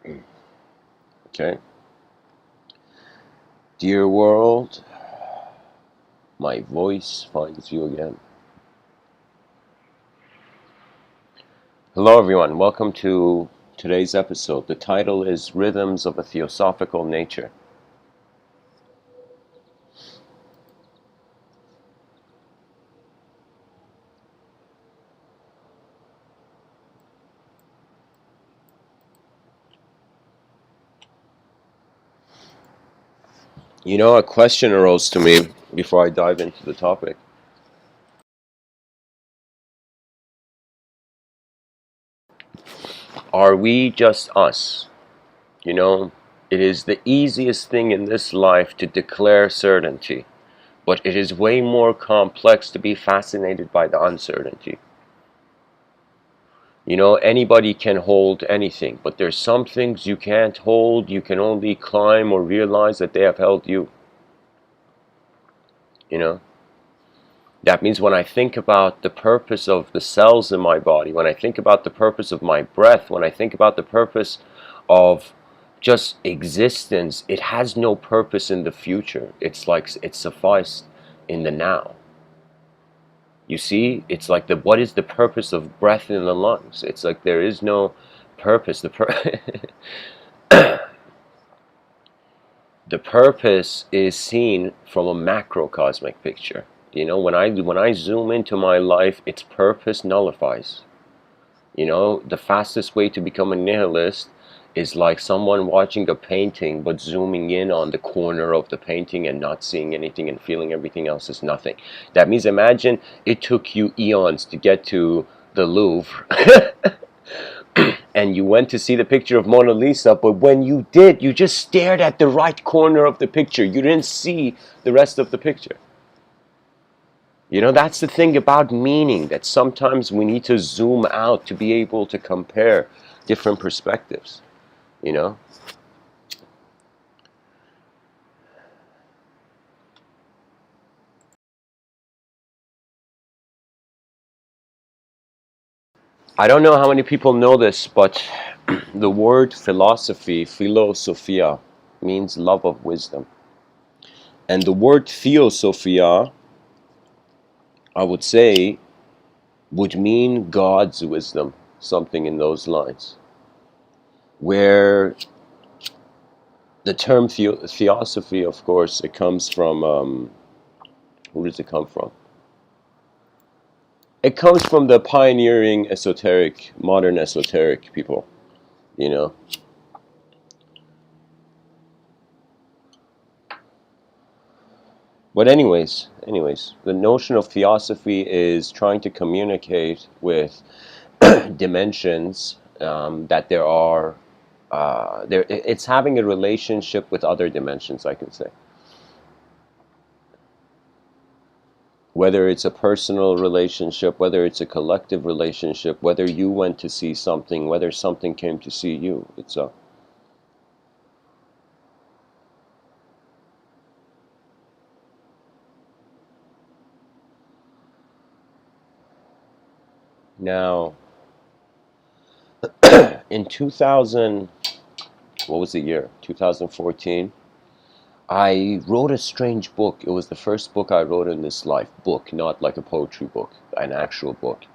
Okay. Dear world, my voice finds you again. Hello everyone, welcome to today's episode. The title is Rhythms of a Theosophical Nature. You know, a question arose to me before I dive into the topic. Are we just us? You know, it is the easiest thing in this life to declare certainty, but it is way more complex to be fascinated by the uncertainty. You know, anybody can hold anything, but there's some things you can't hold. You can only climb or realize that they have held you. You know, that means when I think about the purpose of the cells in my body, when I think about the purpose of my breath, when I think about the purpose of just existence, it has no purpose in the future. It's like it's sufficed in the now. You see, it's like what is the purpose of breath in the lungs? It's like there is no purpose. The purpose is seen from a macrocosmic picture. You know, when I zoom into my life, its purpose nullifies. You know, the fastest way to become a nihilist is like someone watching a painting but zooming in on the corner of the painting and not seeing anything and feeling everything else is nothing. That means imagine it took you eons to get to the Louvre and you went to see the picture of Mona Lisa, but when you did, you just stared at the right corner of the picture. You didn't see the rest of the picture. You know, that's the thing about meaning, that sometimes we need to zoom out to be able to compare different perspectives, you know? I don't know how many people know this, but the word philosophy, philosophia, means love of wisdom. And the word theosophia, I would say, would mean God's wisdom, something in those lines. Where the term theosophy, of course, it comes from, who does it come from? It comes from the pioneering esoteric, modern esoteric people, you know. But anyways, the notion of theosophy is trying to communicate with dimensions that there are. It's having a relationship with other dimensions, I could say. Whether it's a personal relationship, whether it's a collective relationship, whether you went to see something, whether something came to see you, it's a. Now, in 2000, what was the year? 2014. I wrote a strange book. It was the first book I wrote in this life. Book, not like a poetry book, an actual book.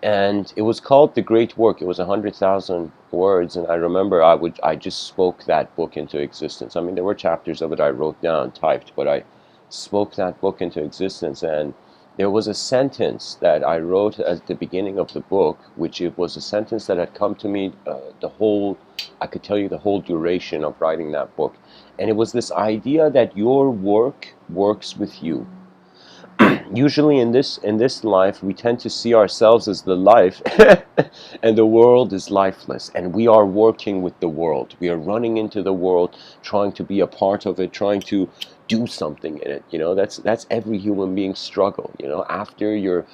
And it was called The Great Work. It was 100,000 words, and I remember I just spoke that book into existence. I mean, there were chapters of it I wrote down, typed, but I spoke that book into existence. And there was a sentence that I wrote at the beginning of the book, which it was a sentence that had come to me I could tell you the whole duration of writing that book. And it was this idea that your work works with you. Usually in this life, we tend to see ourselves as the life, and the world is lifeless, and we are working with the world. We are running into the world, trying to be a part of it, trying to do something in it. You know, that's every human being's struggle. You know, after your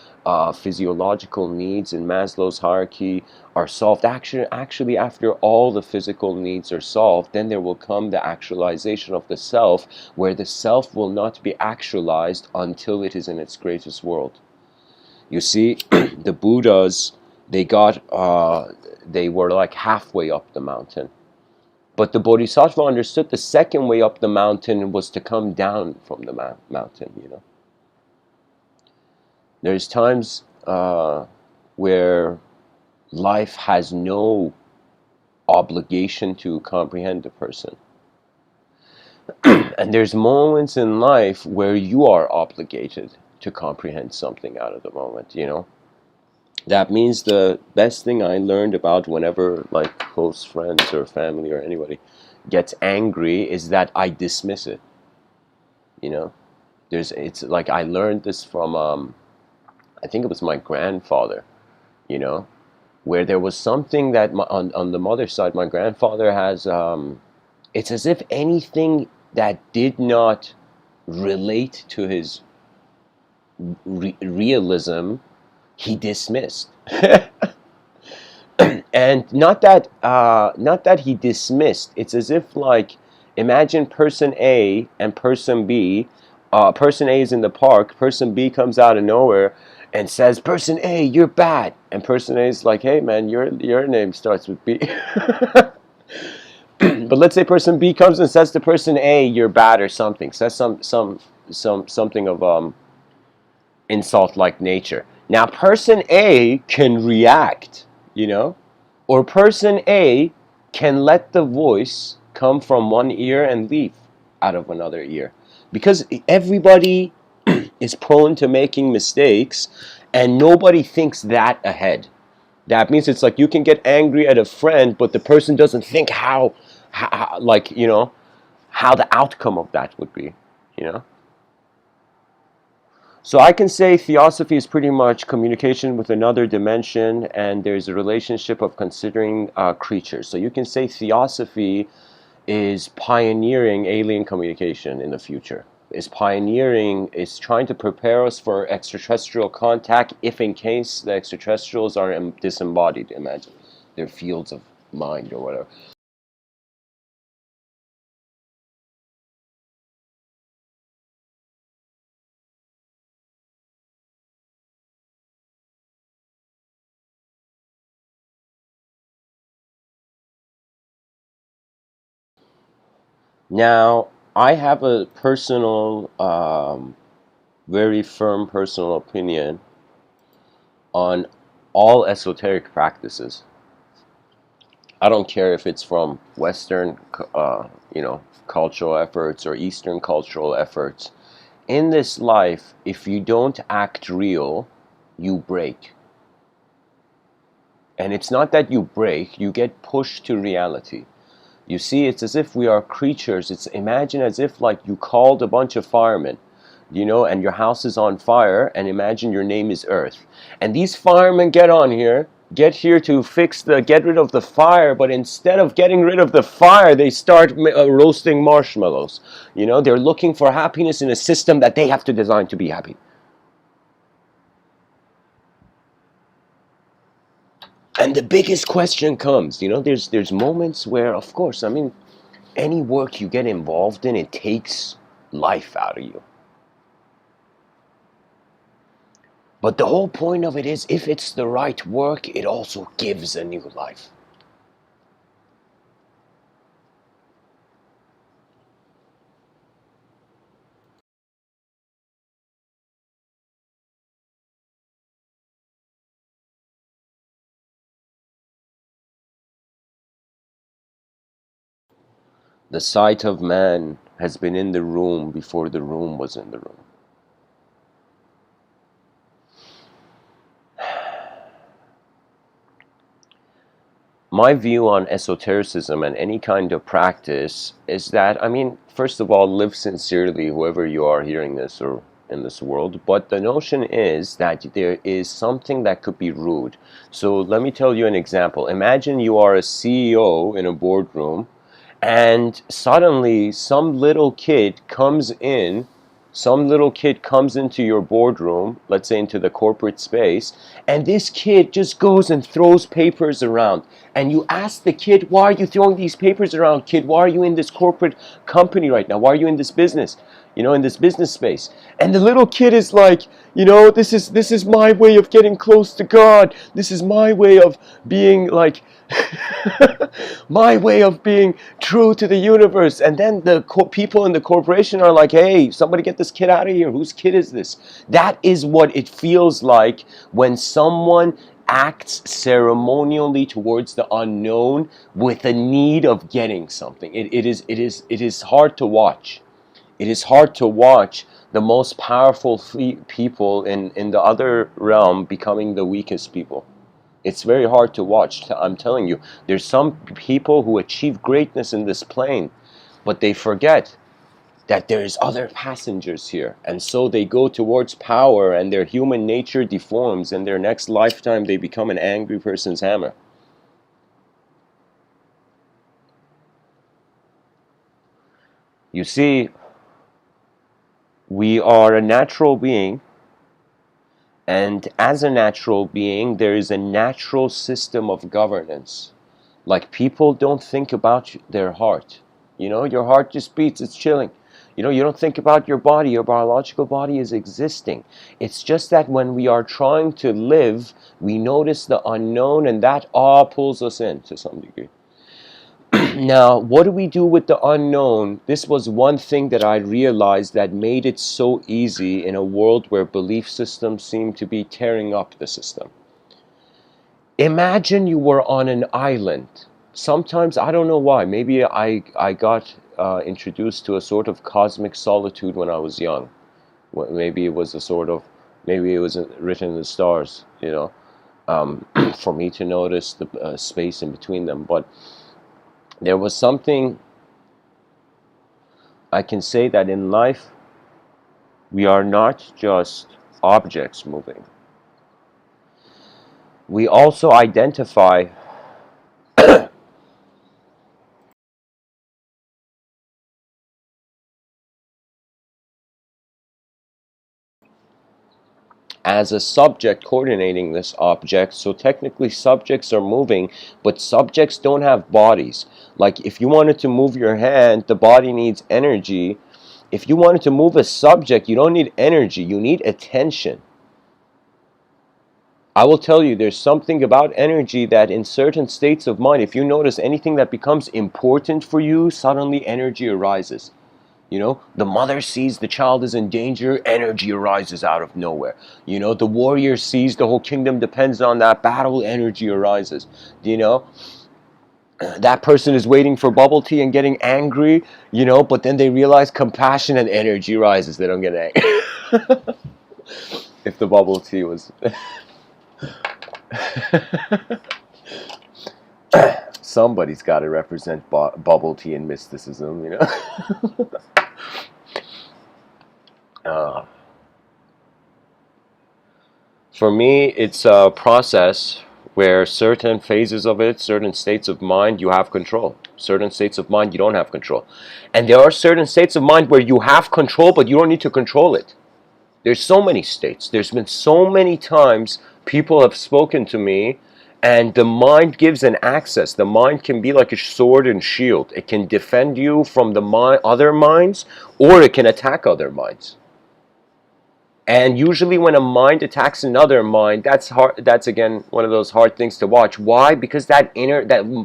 physiological needs in Maslow's hierarchy are solved, actually after all the physical needs are solved, then there will come the actualization of the self, where the self will not be actualized until it is in its greatest world. You see, the Buddhas they were like halfway up the mountain. But the Bodhisattva understood the second way up the mountain was to come down from the mountain, you know. There's times where life has no obligation to comprehend the person. And there's moments in life where you are obligated to comprehend something out of the moment, you know. That means the best thing I learned about whenever like close friends or family or anybody gets angry is that I dismiss it, you know. It's like I learned this from I think it was my grandfather, you know, where there was something that on the mother's side, my grandfather has it's as if anything that did not relate to his realism, he dismissed. And not that he dismissed. It's as if like imagine person A and person B. Person A is in the park. Person B comes out of nowhere and says, "Person A, you're bad." And person A is like, "Hey man, your name starts with B." But let's say person B comes and says to person A, "You're bad" or something. Says something of insult-like nature. Now person A can react, you know, or person A can let the voice come from one ear and leave out of another ear, because everybody is prone to making mistakes, and nobody thinks that ahead. That means it's like you can get angry at a friend, but the person doesn't think how like, you know, how the outcome of that would be, you know. So I can say Theosophy is pretty much communication with another dimension, and there's a relationship of considering creatures. So you can say Theosophy is pioneering alien communication in the future. Is trying to prepare us for extraterrestrial contact if in case the extraterrestrials are disembodied, imagine. Their fields of mind or whatever. Now, I have a personal, very firm personal opinion on all esoteric practices. I don't care if it's from Western, you know, cultural efforts or Eastern cultural efforts. In this life, if you don't act real, you break. And it's not that you break, you get pushed to reality. You see, it's as if we are creatures. It's imagine as if like you called a bunch of firemen, you know, and your house is on fire, and imagine your name is Earth. And these firemen get here to get rid of the fire, but instead of getting rid of the fire, they start roasting marshmallows. You know, they're looking for happiness in a system that they have to design to be happy. And the biggest question comes, you know, there's moments where, of course, I mean, any work you get involved in, it takes life out of you. But the whole point of it is, if it's the right work, it also gives a new life. The sight of man has been in the room before the room was in the room. My view on esotericism and any kind of practice is that, I mean, first of all, live sincerely, whoever you are hearing this or in this world. But the notion is that there is something that could be rude. So let me tell you an example. Imagine you are a CEO in a boardroom, and suddenly some little kid comes into your boardroom, let's say into the corporate space, and this kid just goes and throws papers around. And you ask the kid, "Why are you throwing these papers around, kid? Why are you in this corporate company right now? Why are you in this business?" in this business space. And the little kid is like, this is my way of getting close to God. This is my way of being like, my way of being true to the universe. And then the people in the corporation are like, hey, somebody get this kid out of here. Whose kid is this? That is what it feels like when someone acts ceremonially towards the unknown with a need of getting something. It is hard to watch. It is hard to watch the most powerful people in the other realm becoming the weakest people. It's very hard to watch. I'm telling you, there's some people who achieve greatness in this plane, but they forget that there's other passengers here, and so they go towards power, and their human nature deforms, and their next lifetime they become an angry person's hammer. You see, we are a natural being, and as a natural being, there is a natural system of governance. Like, people don't think about their heart. Your heart just beats, it's chilling. You don't think about your body. Your biological body is existing. It's just that when we are trying to live, we notice the unknown, and that awe pulls us in to some degree. Now, what do we do with the unknown? This was one thing that I realized that made it so easy in a world where belief systems seem to be tearing up the system. Imagine you were on an island. Sometimes, I don't know why, maybe I got introduced to a sort of cosmic solitude when I was young. Maybe it was maybe it was written in the stars, for me to notice the space in between them. But there was something I can say, that in life, we are not just objects moving. We also identify as a subject coordinating this object. So technically subjects are moving, but subjects don't have bodies. Like, if you wanted to move your hand, the body needs energy. If you wanted to move a subject, you don't need energy, you need attention. I will tell you, there's something about energy that in certain states of mind, if you notice anything that becomes important for you, suddenly energy arises. The mother sees the child is in danger, energy arises out of nowhere. The warrior sees the whole kingdom depends on that battle, energy arises. That person is waiting for bubble tea and getting angry, but then they realize compassion and energy rises. They don't get angry. If the bubble tea was... Somebody's got to represent bubble tea and mysticism, For me, it's a process where certain phases of it, certain states of mind, you have control. Certain states of mind, you don't have control. And there are certain states of mind where you have control, but you don't need to control it. There's so many states. There's been so many times people have spoken to me, and the mind gives an access. The mind can be like a sword and shield. It can defend you from the other minds, or it can attack other minds. And usually when a mind attacks another mind, that's hard. That's again one of those hard things to watch. Why? Because that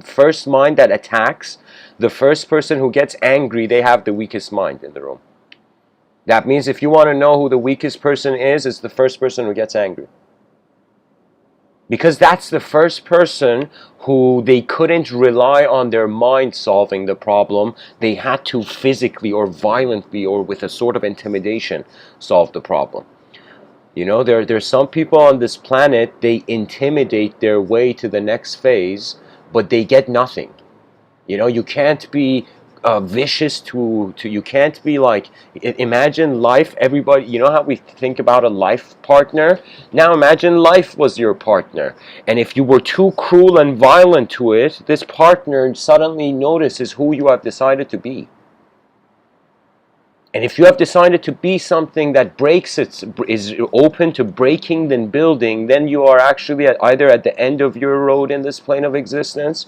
first mind that attacks, the first person who gets angry, they have the weakest mind in the room. That means if you want to know who the weakest person is, it's the first person who gets angry. Because that's the first person who they couldn't rely on their mind solving the problem. They had to physically or violently or with a sort of intimidation solve the problem. There's some people on this planet, they intimidate their way to the next phase, but they get nothing. You can't be vicious to you can't be like, imagine life, everybody, how we think about a life partner? Now imagine life was your partner, and if you were too cruel and violent to it, this partner suddenly notices who you have decided to be. And if you have decided to be something that is open to breaking than building, then you are actually either at the end of your road in this plane of existence,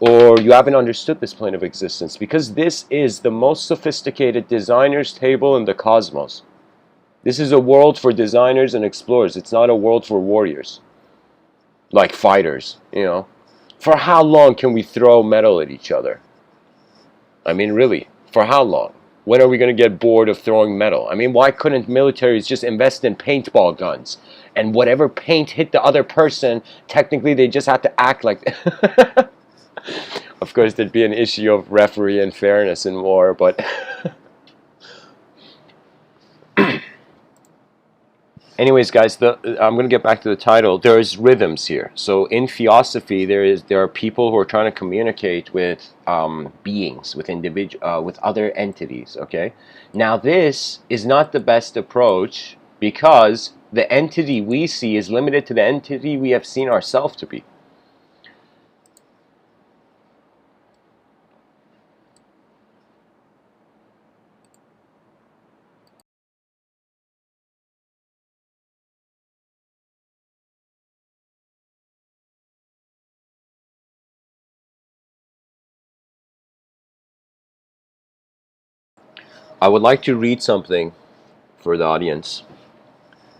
or you haven't understood this plane of existence, because this is the most sophisticated designer's table in the cosmos. This is a world for designers and explorers. It's not a world for warriors, like fighters, you know. For how long can we throw metal at each other? I mean, really, for how long? When are we going to get bored of throwing metal? I mean, why couldn't militaries just invest in paintball guns? And whatever paint hit the other person, technically they just have to act like... Of course, there'd be an issue of referee and fairness in war, but... Anyways, guys, I'm going to get back to the title. There's rhythms here. So in Theosophy, there are people who are trying to communicate with beings, with with other entities. Okay, now this is not the best approach, because the entity we see is limited to the entity we have seen ourselves to be. I would like to read something for the audience.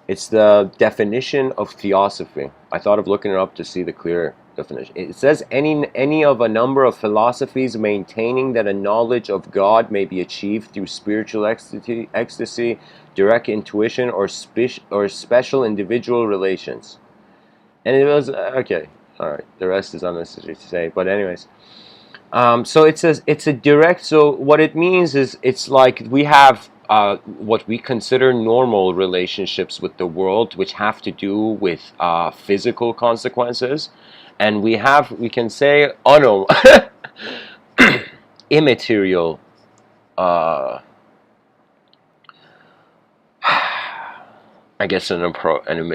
It's the definition of Theosophy. I thought of looking it up to see the clear definition. It says any of a number of philosophies maintaining that a knowledge of God may be achieved through spiritual ecstasy, direct intuition, or special individual relations. And it was okay. All right. The rest is unnecessary to say. But anyways, so it's a direct. So what it means is it's like we have what we consider normal relationships with the world, which have to do with physical consequences, and we can say immaterial. Uh, I guess an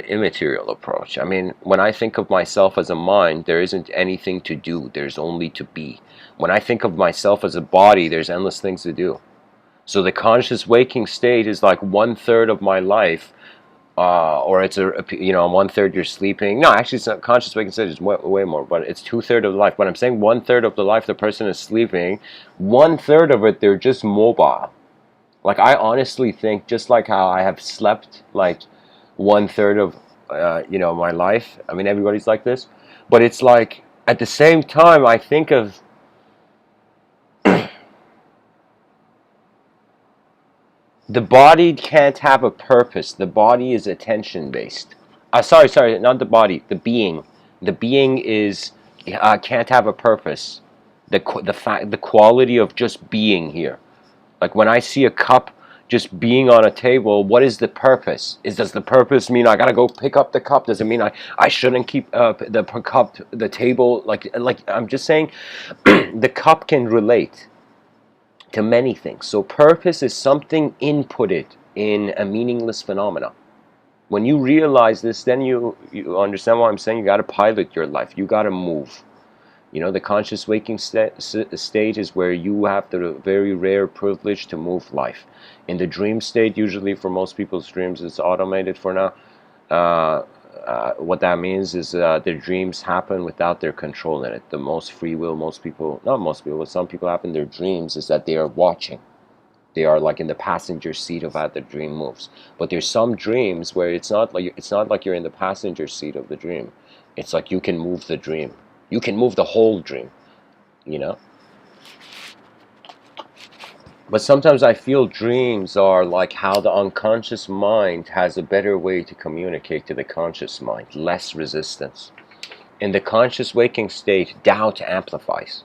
immaterial approach. I mean, when I think of myself as a mind, there isn't anything to do. There's only to be. When I think of myself as a body, there's endless things to do. So the conscious waking state is like 1/3 of my life, or it's you know, 1/3 you're sleeping. No, actually, it's not, conscious waking state is way more, but it's 2/3 of the life. When I'm saying 1/3 of the life the person is sleeping, 1/3 of it they're just mobile. Like I honestly think, just like how I have slept like 1/3 of you know, my life. I mean, everybody's like this, but it's like at the same time I think of the body can't have a purpose. The body is attention based. Sorry, not the body. The being. The being is can't have a purpose. The quality of just being here. Like when I see a cup just being on a table, what is the purpose? Does the purpose mean I gotta go pick up the cup? Does it mean I shouldn't keep the table? Like I'm just saying, the cup can relate to many things. So purpose is something inputted in a meaningless phenomena. When you realize this, then you understand what I'm saying. You got to pilot your life. You got to move. You know, the conscious waking state is where you have the very rare privilege to move life. In the dream state, usually for most people's dreams, it's automated for now. What that means is their dreams happen without their control in it. The most free will most people, not most people, but some people have in their dreams is that they are watching. They are like in the passenger seat of how the dream moves. But there's some dreams where it's not like you're in the passenger seat of the dream. It's like you can move the dream. You can move the whole dream, you know? But sometimes I feel dreams are like how the unconscious mind has a better way to communicate to the conscious mind, less resistance. In the conscious waking state, doubt amplifies.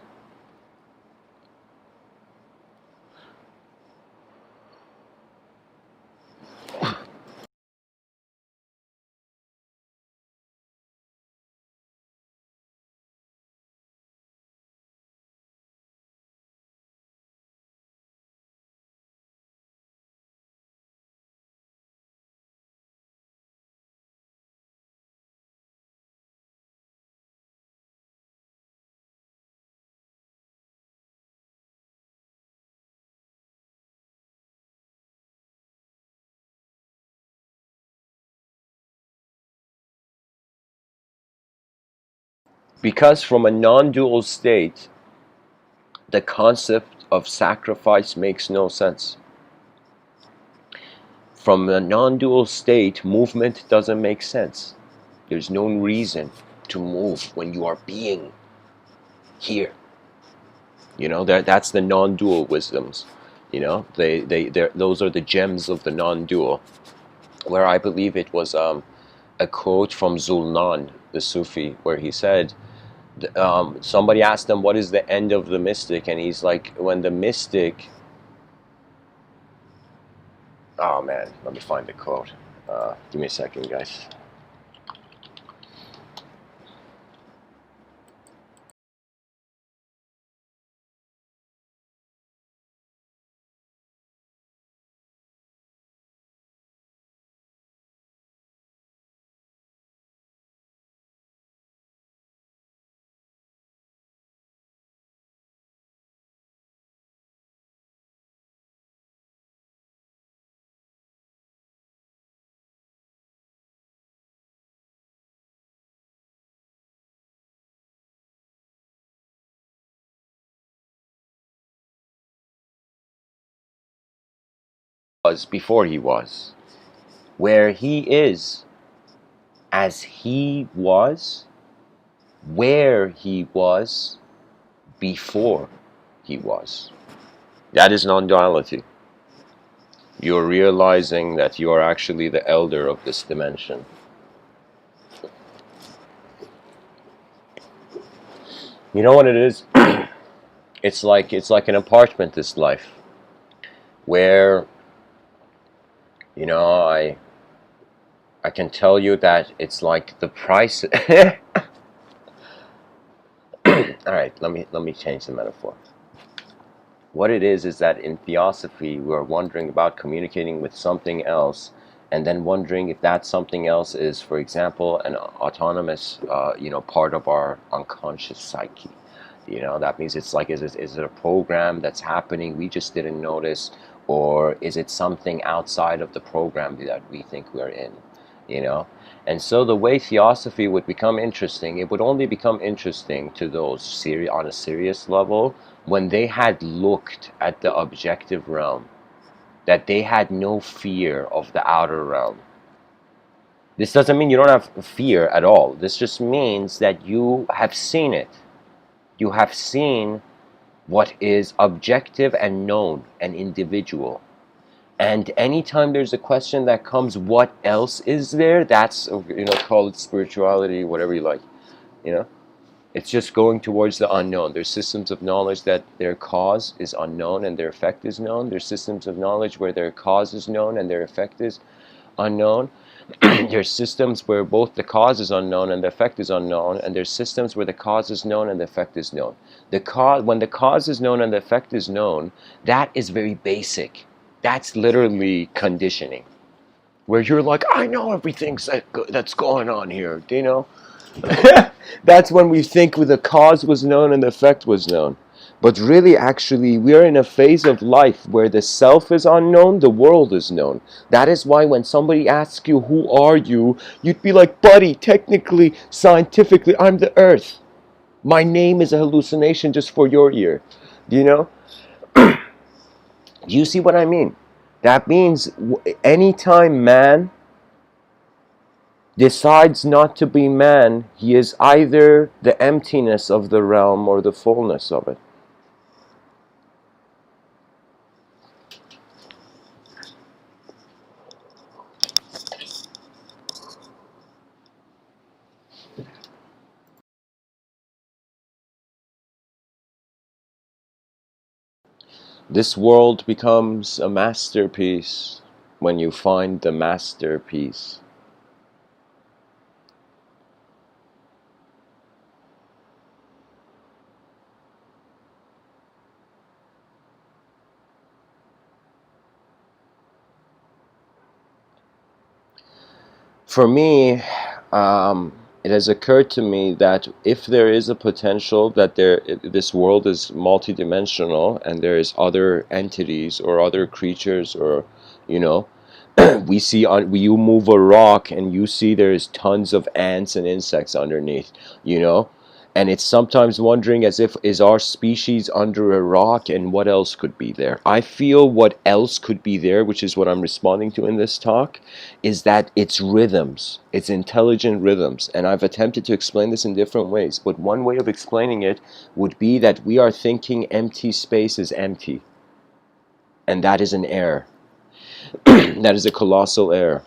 Because from a non-dual state, the concept of sacrifice makes no sense. From a non-dual state, movement doesn't make sense. There's no reason to move when you are being here. You know, that's the non-dual wisdoms. You know, those are the gems of the non-dual. Where I believe it was a quote from Zulnan, the Sufi, where he said, somebody asked him, what is the end of the mystic? And he's like, when the mystic... Oh man, let me find the quote. Give me a second, guys. Was before he was, where he is as he was, where he was before he was. That is non-duality. You're realizing that you are actually the elder of this dimension. You know what it is? It's like an apartment, this life, where, you know, I can tell you that it's like the price. All right, let me change the metaphor. What it is that in Theosophy we're wondering about communicating with something else, and then wondering if that something else is, for example, an autonomous, part of our unconscious psyche. You know, that means it's like, is it a program that's happening we just didn't notice, or is it something outside of the program that we think we're in? You know, and so the way Theosophy would become interesting, it would only become interesting to those on a serious level when they had looked at the objective realm, that they had no fear of the outer realm. This doesn't mean you don't have fear at all. This just means that you have seen it. You have seen what is objective and known and individual. And anytime there's a question that comes, what else is there? That's, call it spirituality, whatever you like, you know? It's just going towards the unknown. There's systems of knowledge that their cause is unknown and their effect is known. There's systems of knowledge where their cause is known and their effect is unknown. There's systems where both the cause is unknown and the effect is unknown, and there's systems where the cause is known and the effect is known. When the cause is known and the effect is known, that is very basic. That's literally conditioning, where you're like, I know everything that's going on here, do you know? That's when we think the cause was known and the effect was known. But really, actually, we are in a phase of life where the self is unknown, the world is known. That is why when somebody asks you, who are you? You'd be like, buddy, technically, scientifically, I'm the earth. My name is a hallucination just for your ear. Do you know? Do you see what I mean? That means anytime man decides not to be man, he is either the emptiness of the realm or the fullness of it. This world becomes a masterpiece when you find the masterpiece. For me, it has occurred to me that if there is a potential that this world is multidimensional and there is other entities or other creatures, or you move a rock and you see there's tons of ants and insects underneath, And it's sometimes wondering as if, is our species under a rock, and what else could be there? I feel what else could be there, which is what I'm responding to in this talk, is that it's rhythms. It's intelligent rhythms. And I've attempted to explain this in different ways. But one way of explaining it would be that we are thinking empty space is empty. And that is an error. That is a colossal error.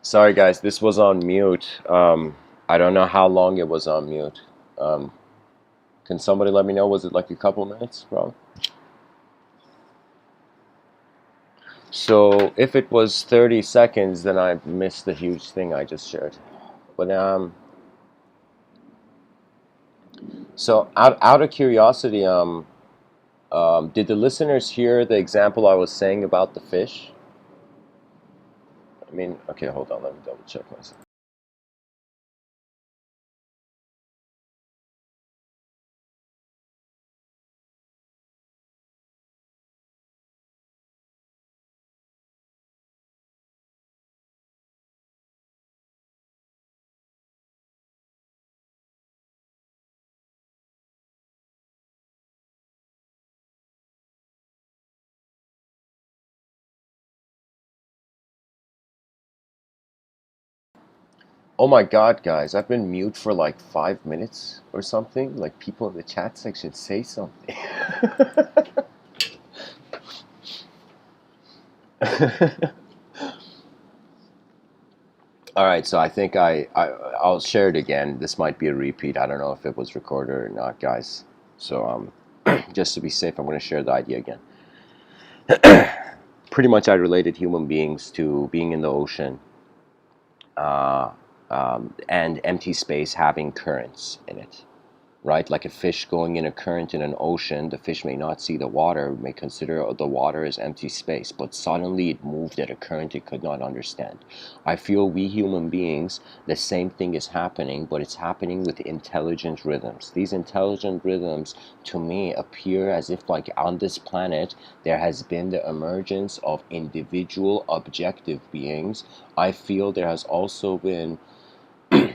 Sorry guys, this was on mute. I don't know how long it was on mute. Um, can somebody let me know? Was it like a couple minutes, bro? So if it was 30 seconds, then I missed the huge thing I just shared. But so out of curiosity, did the listeners hear the example I was saying about the fish? I mean, okay, hold on, let me double check myself. Oh my God, guys, I've been mute for like 5 minutes or something. Like people in the chat section say something. All right, so I think I'll share it again. This might be a repeat. I don't know if it was recorded or not, guys. So just to be safe, I'm going to share the idea again. Pretty much, I related human beings to being in the ocean and empty space having currents in it. right? Like a fish going in a current in an ocean, the fish may not see the water, may consider the water as empty space, but suddenly it moved at a current it could not understand. I feel we human beings, the same thing is happening, but it's happening with intelligent rhythms. These intelligent rhythms, to me, appear as if like on this planet, there has been the emergence of individual objective beings. I feel there has also been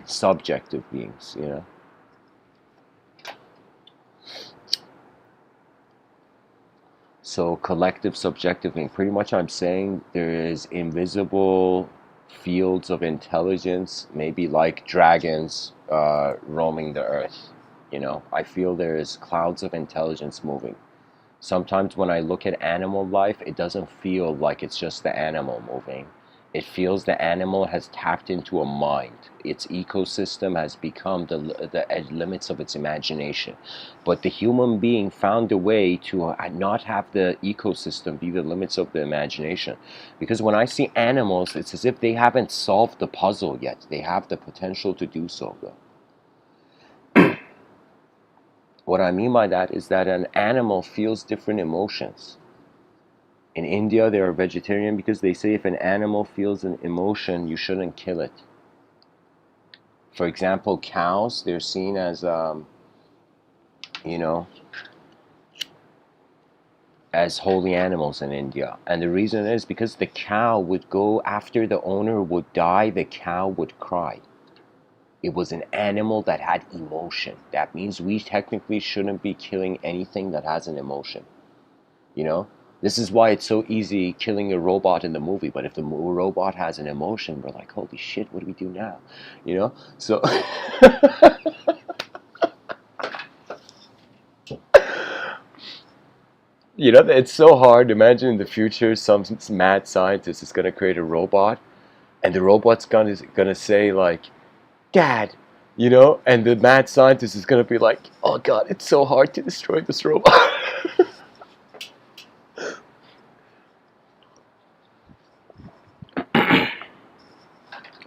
subjective beings, you know? So collective, subjective, and pretty much I'm saying there is invisible fields of intelligence, maybe like dragons roaming the earth. You know, I feel there is clouds of intelligence moving. Sometimes when I look at animal life, it doesn't feel like it's just the animal moving. It feels the animal has tapped into a mind. Its ecosystem has become the limits of its imagination. But the human being found a way to not have the ecosystem be the limits of the imagination. Because when I see animals, it's as if they haven't solved the puzzle yet. They have the potential to do so, though. What I mean by that is that an animal feels different emotions. In India, they are vegetarian because they say if an animal feels an emotion, you shouldn't kill it. For example, cows, they're seen as, you know, as holy animals in India. And the reason is because the cow would go after the owner would die, the cow would cry. It was an animal that had emotion. That means we technically shouldn't be killing anything that has an emotion. You know? This is why it's so easy killing a robot in the movie, but if the robot has an emotion, we're like, holy shit, what do we do now? You know? So, you know, it's so hard. Imagine in the future, some mad scientist is going to create a robot, and the robot's gonna say, like, Dad, you know? And the mad scientist is going to be like, oh God, it's so hard to destroy this robot.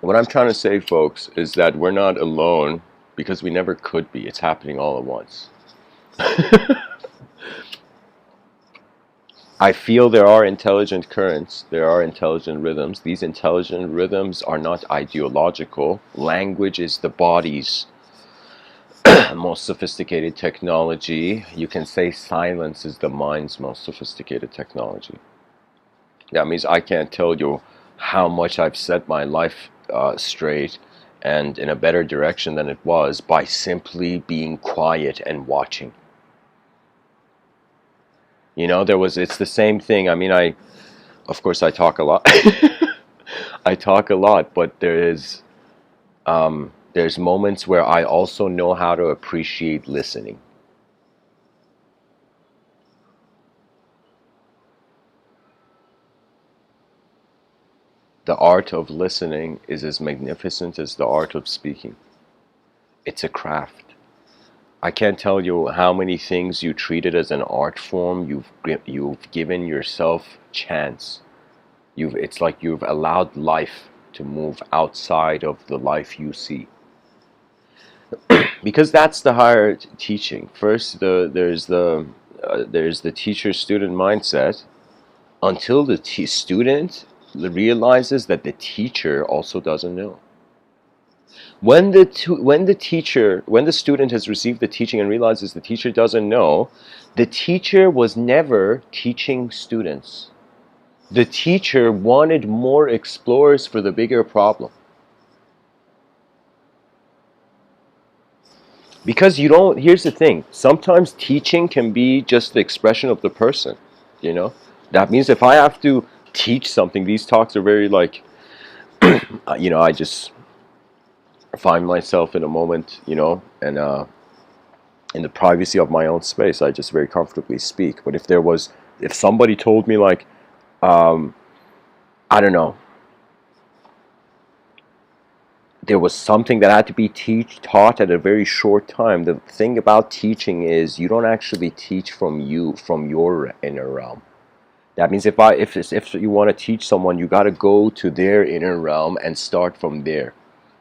What I'm trying to say, folks, is that we're not alone because we never could be. It's happening all at once. I feel there are intelligent currents, there are intelligent rhythms. These intelligent rhythms are not ideological. Language is the body's most sophisticated technology. You can say silence is the mind's most sophisticated technology. That means I can't tell you how much I've set my life straight and in a better direction than it was by simply being quiet and watching. You know, it's the same thing. I mean, of course, I talk a lot. I talk a lot, but there's moments where I also know how to appreciate listening. The art of listening is as magnificent as the art of speaking. It's a craft. I can't tell you how many things you treated as an art form. You've given yourself chance. It's like you've allowed life to move outside of the life you see. Because that's the higher teaching. First, there's the teacher-student mindset. Until the student realizes that the teacher also doesn't know. When the student has received the teaching and realizes the teacher doesn't know, the teacher was never teaching students. The teacher wanted more explorers for the bigger problem. Because here's the thing, sometimes teaching can be just the expression of the person, you know? That means if I have to teach something, these talks are very like, you know, I just find myself in a moment, you know, and in the privacy of my own space, I just very comfortably speak. But if somebody told me like, I don't know, there was something that had to be taught at a very short time. The thing about teaching is you don't actually teach from your inner realm. That means if you want to teach someone, you got to go to their inner realm and start from there,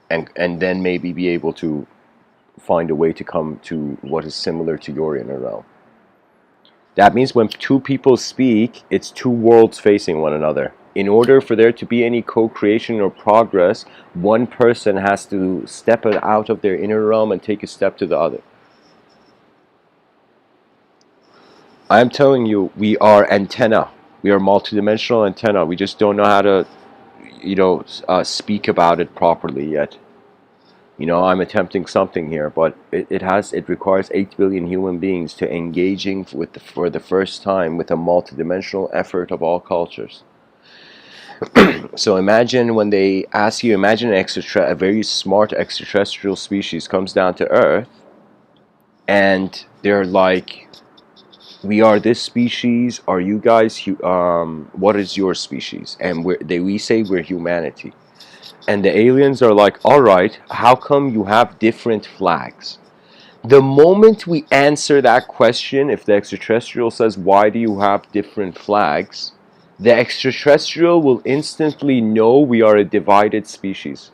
and then maybe be able to find a way to come to what is similar to your inner realm. That means when two people speak, it's two worlds facing one another. In order for there to be any co-creation or progress, one person has to step out of their inner realm and take a step to the other. I'm telling you, we are antenna. We are multidimensional antenna. We just don't know how to, speak about it properly yet. I'm attempting something here, but it requires 8 billion human beings to engaging for the first time with a multidimensional effort of all cultures. So imagine when they ask you, imagine a very smart extraterrestrial species comes down to Earth, and they're like, we are this species, are you guys, what is your species? And we say we're humanity. And the aliens are like, all right, how come you have different flags? The moment we answer that question, if the extraterrestrial says, why do you have different flags? The extraterrestrial will instantly know we are a divided species.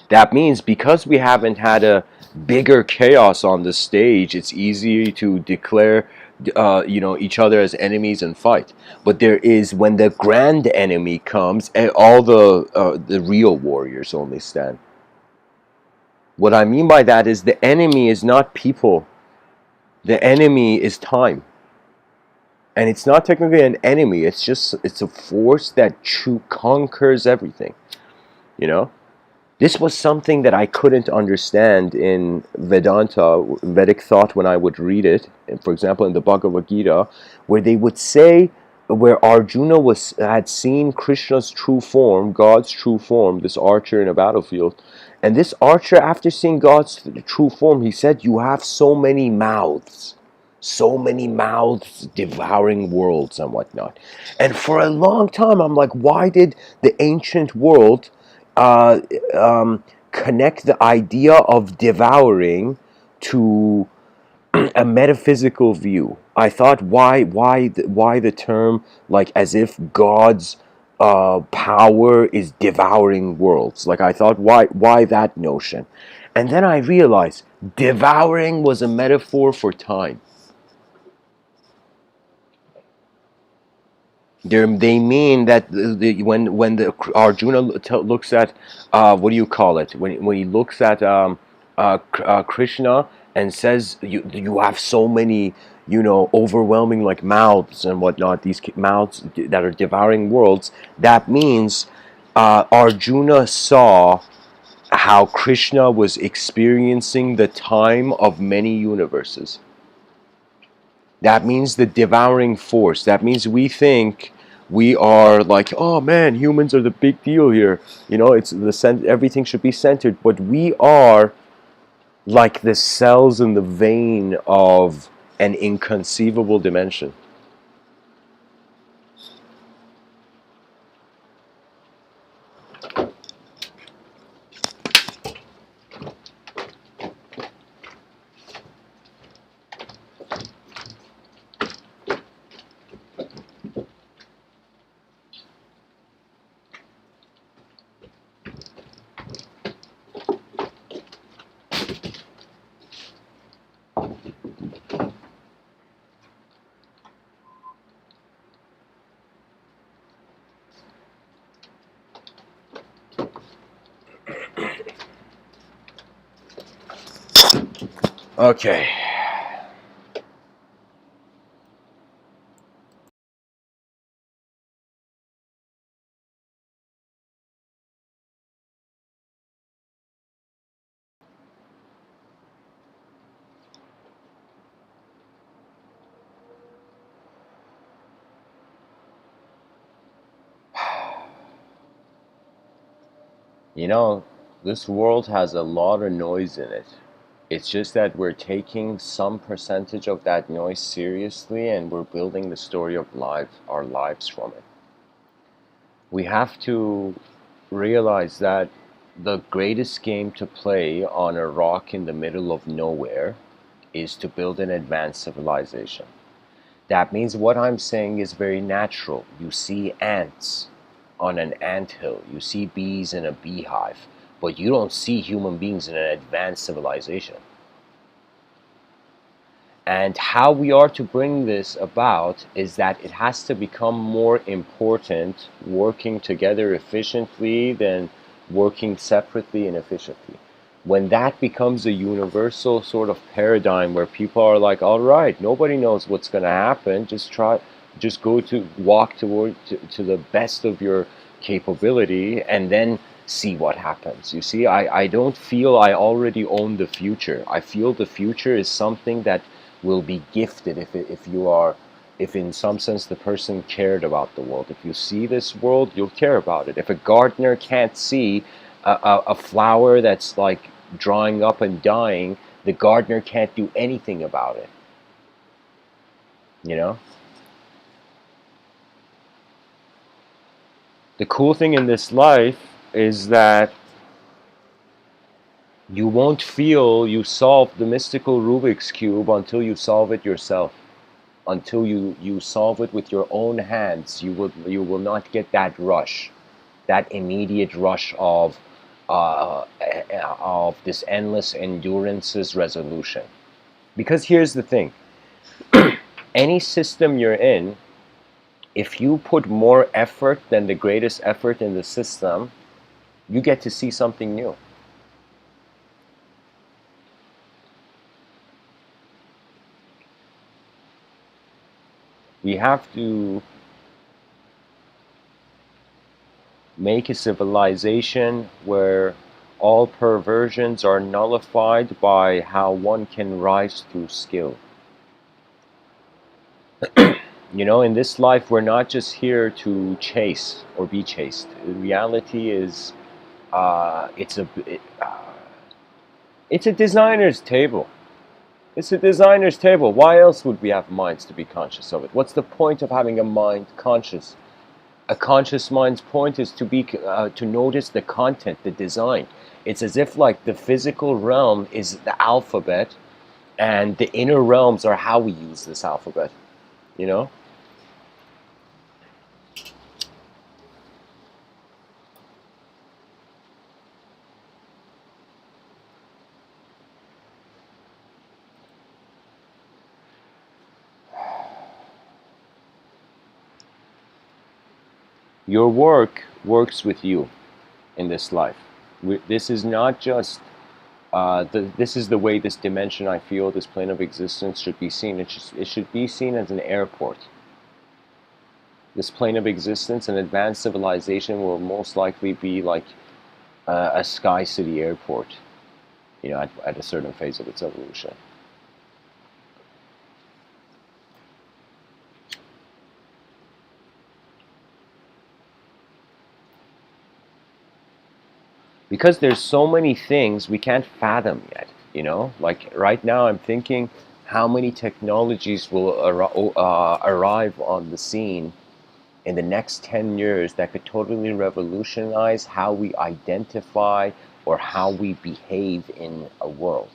That means because we haven't had a bigger chaos on the stage, it's easy to declare each other as enemies and fight. But there is, when the grand enemy comes, all the real warriors only stand. What I mean by that is the enemy is not people. The enemy is time. And it's not technically an enemy, it's a force that conquers everything. This was something that I couldn't understand in Vedanta, Vedic thought, when I would read it. For example, in the Bhagavad Gita, where they would say, where Arjuna had seen Krishna's true form, God's true form, this archer in a battlefield. And this archer, after seeing God's true form, he said, you have so many mouths devouring worlds and whatnot. And for a long time, I'm like, why did the ancient world uh, connect the idea of devouring to a metaphysical view? I thought, why the term, like as if God's power is devouring worlds? Like I thought, why that notion? And then I realized devouring was a metaphor for time. They mean that when the Arjuna looks at what do you call it, when he looks at Krishna and says, you have so many overwhelming like mouths and whatnot, these mouths that are devouring worlds. That means Arjuna saw how Krishna was experiencing the time of many universes. That means the devouring force. That means we think we are like, oh man, humans are the big deal here. It's everything should be centered, but we are like the cells in the vein of an inconceivable dimension. Okay. This world has a lot of noise in it. It's just that we're taking some percentage of that noise seriously, and we're building the story of our lives from it. We have to realize that the greatest game to play on a rock in the middle of nowhere is to build an advanced civilization. That means what I'm saying is very natural. You see ants on an anthill, you see bees in a beehive. but you don't see human beings in an advanced civilization. And how we are to bring this about is that it has to become more important working together efficiently than working separately and efficiently. When that becomes a universal sort of paradigm where people are like, all right, nobody knows what's going to happen, just go to walk toward to the best of your capability and then see what happens. You see, I don't feel I already own the future. I feel the future is something that will be gifted if in some sense the person cared about the world. If you see this world, you'll care about it. If a gardener can't see a flower that's like drying up and dying, the gardener can't do anything about it. You know? The cool thing in this life is that you won't feel you solved the mystical Rubik's Cube until you solve it yourself. Until you solve it with your own hands, you will not get that rush, that immediate rush of this endless endurance's resolution. Because here's the thing, any system you're in, if you put more effort than the greatest effort in the system, you get to see something new. We have to make a civilization where all perversions are nullified by how one can rise through skill. You know, in this life, we're not just here to chase or be chased. The reality is, it's a designer's table. It's a designer's table. Why else would we have minds to be conscious of it? What's the point of having a mind conscious? A conscious mind's point is to notice the content, the design. It's as if like the physical realm is the alphabet, and the inner realms are how we use this alphabet. You know. Your work works with you in this life. This is not just, this is the way this dimension, I feel, this plane of existence should be seen. It should be seen as an airport. This plane of existence, an advanced civilization, will most likely be like a Sky City airport, you know, at a certain phase of its evolution. Because there's so many things we can't fathom yet, you know? Like right now I'm thinking how many technologies will arrive on the scene in the next 10 years that could totally revolutionize how we identify or how we behave in a world.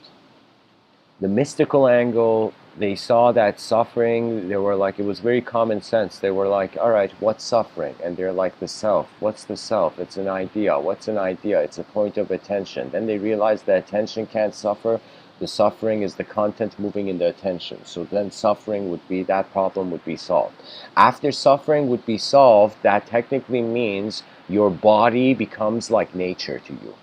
The mystical angle, they saw that suffering, they were like, it was very common sense. They were like, all right, what's suffering? And they're like, the self. What's the self? It's an idea. What's an idea? It's a point of attention. Then they realized that attention can't suffer. The suffering is the content moving in the attention. So then suffering would be, that problem would be solved. After suffering would be solved, that technically means your body becomes like nature to you.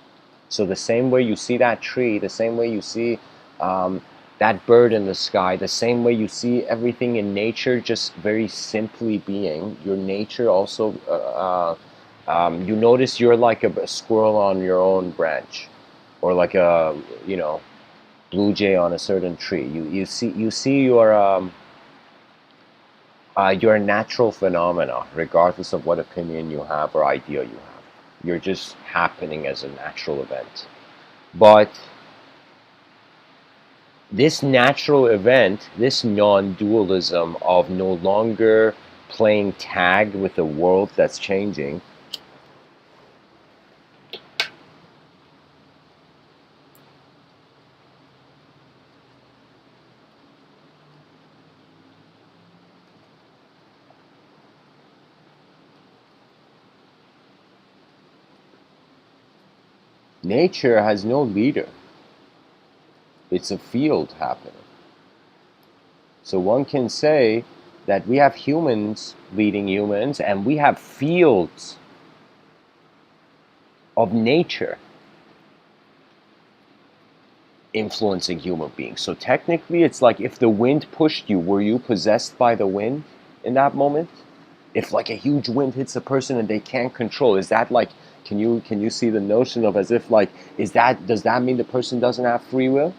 So the same way you see that tree, the same way you see that bird in the sky, the same way you see everything in nature just very simply being, your nature also, you notice you're like a squirrel on your own branch, or like a, you know, blue jay on a certain tree. You see your natural phenomena, regardless of what opinion you have or idea you have. You're just happening as a natural event. But this natural event, this non-dualism of no longer playing tag with the world that's changing, Nature has no leader. It's a field happening. So one can say that we have humans leading humans, and we have fields of nature influencing human beings. So technically it's like, if the wind pushed you, were you possessed by the wind in that moment? If like a huge wind hits a person and they can't control, is that like, can you see the notion of, as if like, does that mean the person doesn't have free will?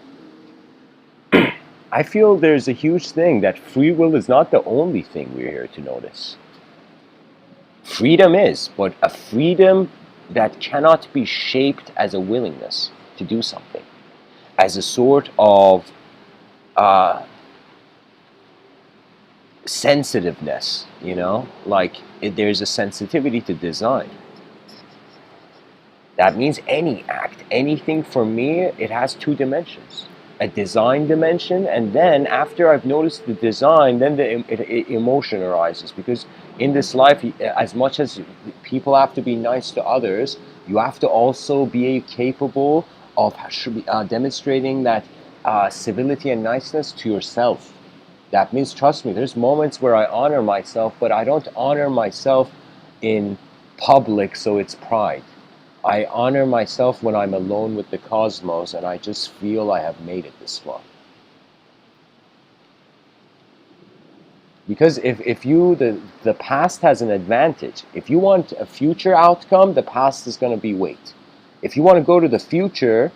I feel there's a huge thing that free will is not the only thing we're here to notice. Freedom is, but a freedom that cannot be shaped as a willingness to do something, as a sort of sensitiveness, like there's a sensitivity to design. That means any act, anything for me, it has two dimensions. A design dimension, and then after I've noticed the design, then the emotion arises. Because in this life, as much as people have to be nice to others, you have to also be capable of demonstrating that civility and niceness to yourself. That means, trust me, there's moments where I honor myself, but I don't honor myself in public, so it's pride. I honor myself when I'm alone with the cosmos, and I just feel I have made it this far. Because if the past has an advantage. If you want a future outcome, the past is going to be wait. If you want to go to the future,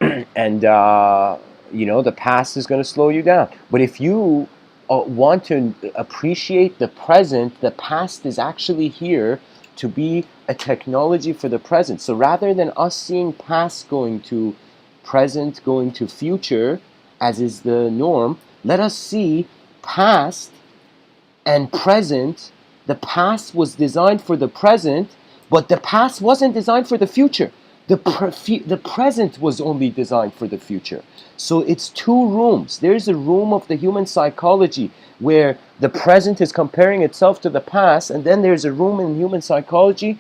and the past is going to slow you down. But if you want to appreciate the present, the past is actually here to be a technology for the present. So rather than us seeing past going to present, going to future, as is the norm, let us see past and present. The past was designed for the present, but the past wasn't designed for the future. The present was only designed for the future. So it's two rooms. There's a room of the human psychology where the present is comparing itself to the past, and then there's a room in human psychology,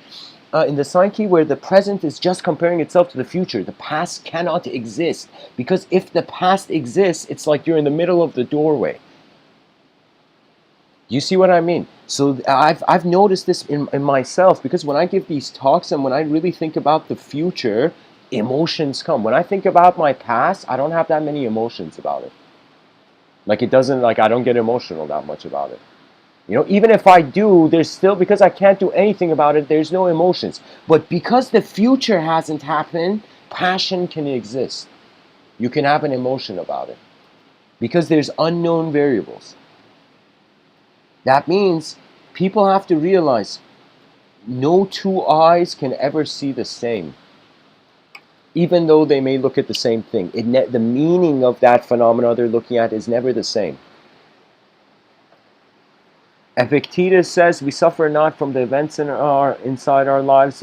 in the psyche, where the present is just comparing itself to the future. The past cannot exist, because if the past exists, it's like you're in the middle of the doorway. You see what I mean? So I've noticed this in myself, because when I give these talks and when I really think about the future, emotions come. When I think about my past, I don't have that many emotions about it. Like I don't get emotional that much about it. Even if I do, there's still, because I can't do anything about it, there's no emotions. But because the future hasn't happened, passion can exist. You can have an emotion about it. Because there's unknown variables. That means people have to realize no two eyes can ever see the same, even though they may look at the same thing. The meaning of that phenomena they're looking at is never the same. Epictetus says, we suffer not from the events inside our lives,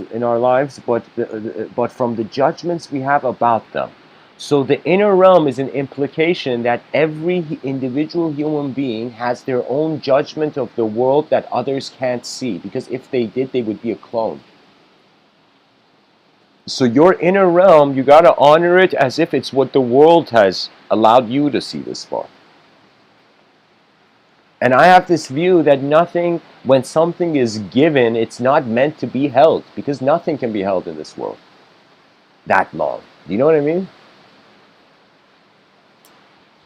but from the judgments we have about them. So the inner realm is an implication that every individual human being has their own judgment of the world that others can't see, because if they did, they would be a clone. So your inner realm, you got to honor it as if it's what the world has allowed you to see this far. And I have this view that when something is given, it's not meant to be held, because nothing can be held in this world that long. Do you know what I mean?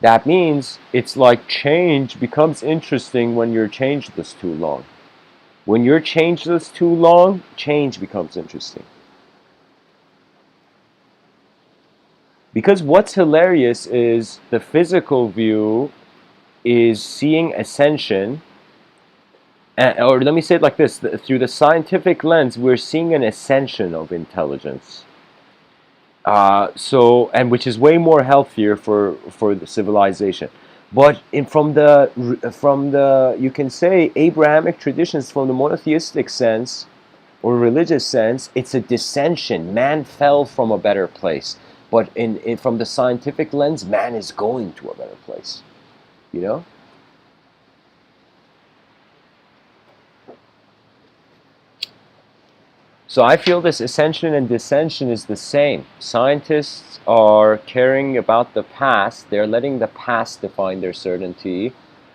That means it's like change becomes interesting when you're changeless too long. When you're changeless too long, change becomes interesting. Because what's hilarious is the physical view is seeing ascension, or let me say it like this, through the scientific lens, we're seeing an ascension of intelligence. Which is way more healthier for the civilization. But from the you can say Abrahamic traditions, from the monotheistic sense or religious sense, it's a descension. Man fell from a better place. But from the scientific lens, man is going to a better place. You know? So I feel this ascension and descension is the same. Scientists are caring about the past. They're letting the past define their certainty.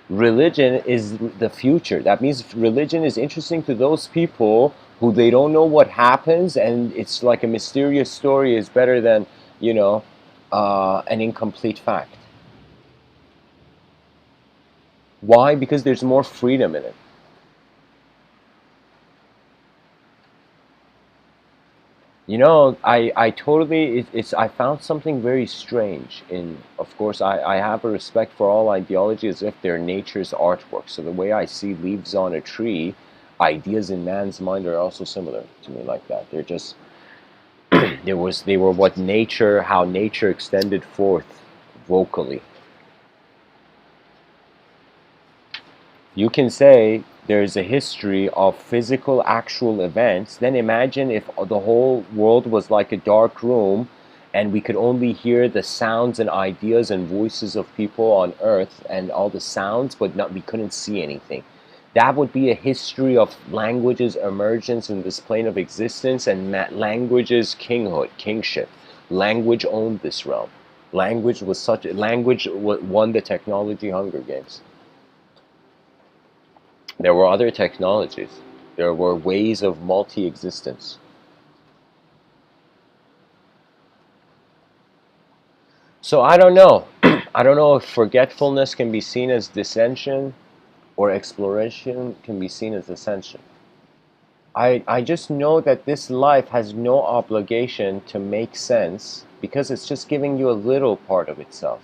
Religion is the future. That means religion is interesting to those people who they don't know what happens, and it's like a mysterious story is better than, an incomplete fact. Why? Because there's more freedom in it. I totally, I found something very strange in, of course, I have a respect for all ideology as if they're nature's artwork. So the way I see leaves on a tree, ideas in man's mind are also similar to me like that. They're just, they were how nature extended forth vocally. You can say there's a history of physical actual events. Then imagine if the whole world was like a dark room and we could only hear the sounds and ideas and voices of people on earth and all the sounds, but we couldn't see anything. That would be a history of language's emergence in this plane of existence and language's kingship. Language owned this realm. Language won the technology Hunger Games. There were other technologies. There were ways of multi-existence. So I don't know. I don't know if forgetfulness can be seen as dissension or exploration can be seen as ascension. I just know that this life has no obligation to make sense because it's just giving you a little part of itself.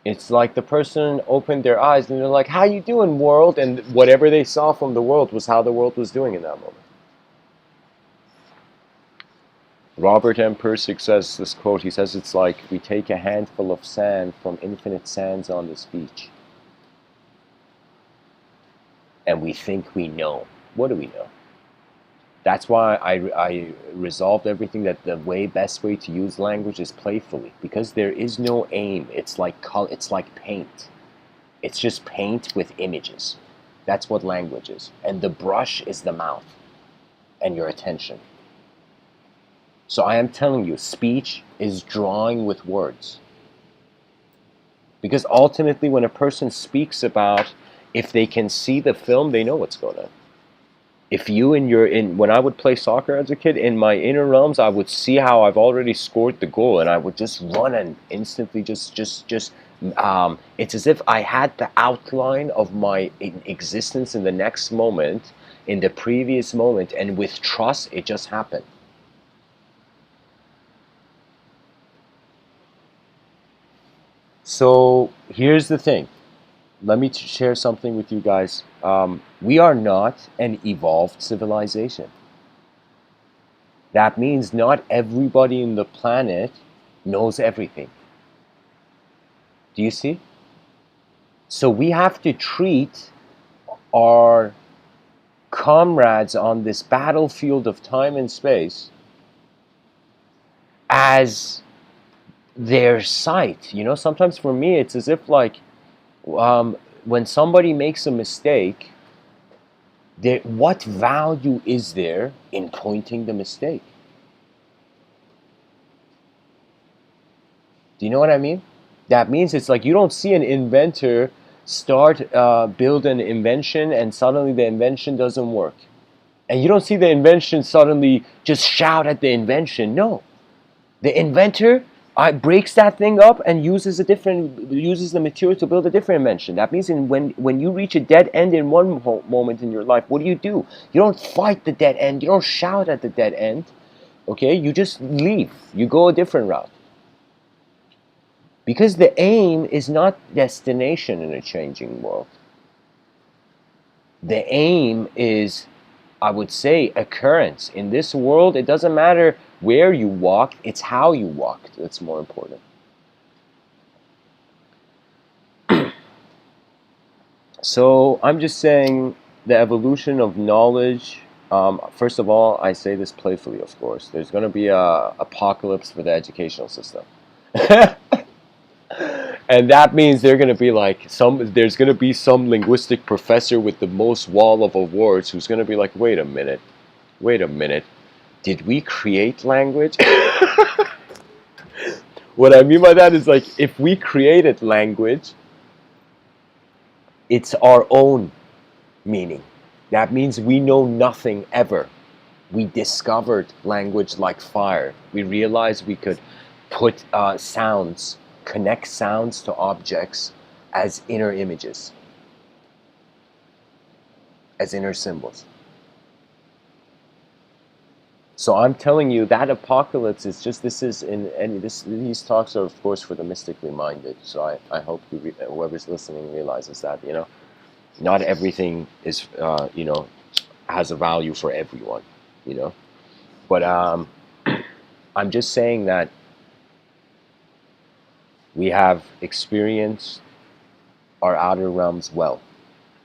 It's like the person opened their eyes and they're like, "How you doing, world?" And whatever they saw from the world was how the world was doing in that moment. Robert M. Pirsig says this quote, he says it's like we take a handful of sand from infinite sands on this beach. And we think we know. What do we know? That's why I resolved everything that the best way to use language is playfully, because there is no aim. It's like paint. It's just paint with images. That's what language is. And the brush is the mouth and your attention. So I am telling you, speech is drawing with words. Because ultimately when a person speaks about, if they can see the film, they know what's going on. If when I would play soccer as a kid, in my inner realms, I would see how I've already scored the goal, and I would just run and instantly it's as if I had the outline of my existence in the next moment, in the previous moment, and with trust, it just happened. So here's the thing. Let me share something with you guys. We are not an evolved civilization. That means not everybody in the planet knows everything. Do you see? So we have to treat our comrades on this battlefield of time and space as their sight. Sometimes for me it's as if like, when somebody makes a mistake, what value is there in pointing the mistake? Do you know what I mean? That means it's like you don't see an inventor build an invention and suddenly the invention doesn't work. And you don't see the invention suddenly just shout at the invention. No. The inventor breaks that thing up and uses the material to build a different invention. That means when you reach a dead end in one moment in your life, what do? You don't fight the dead end. You don't shout at the dead end. Okay? You just leave. You go a different route. Because the aim is not destination in a changing world. The aim is, I would say, occurrence. In this world, it doesn't matter where you walk, it's how you walk that's more important. So I'm just saying the evolution of knowledge, first of all, I say this playfully, of course. There's going to be a apocalypse for the educational system. And that means they're going to be like there's going to be some linguistic professor with the most wall of awards who's going to be like, wait a minute, did we create language? What I mean by that is, like, if we created language, it's our own meaning. That means we know nothing ever. We discovered language like fire. We realized we could put sounds, connect sounds to objects as inner images, as inner symbols. So I'm telling you that apocalypse is just, these talks are of course for the mystically minded. So I hope whoever's listening realizes that, not everything is, has a value for everyone, But I'm just saying that we have experienced our outer realms well.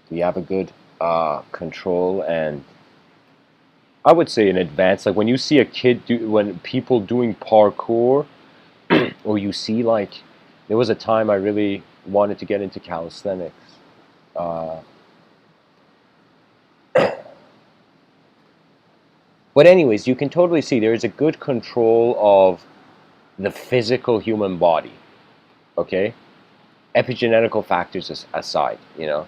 We have a good control, and I would say in advance. Like when you see a kid when people doing parkour, or you see, like, there was a time I really wanted to get into calisthenics. But anyways, you can totally see there is a good control of the physical human body. Okay? Epigenetical factors aside, Yeah,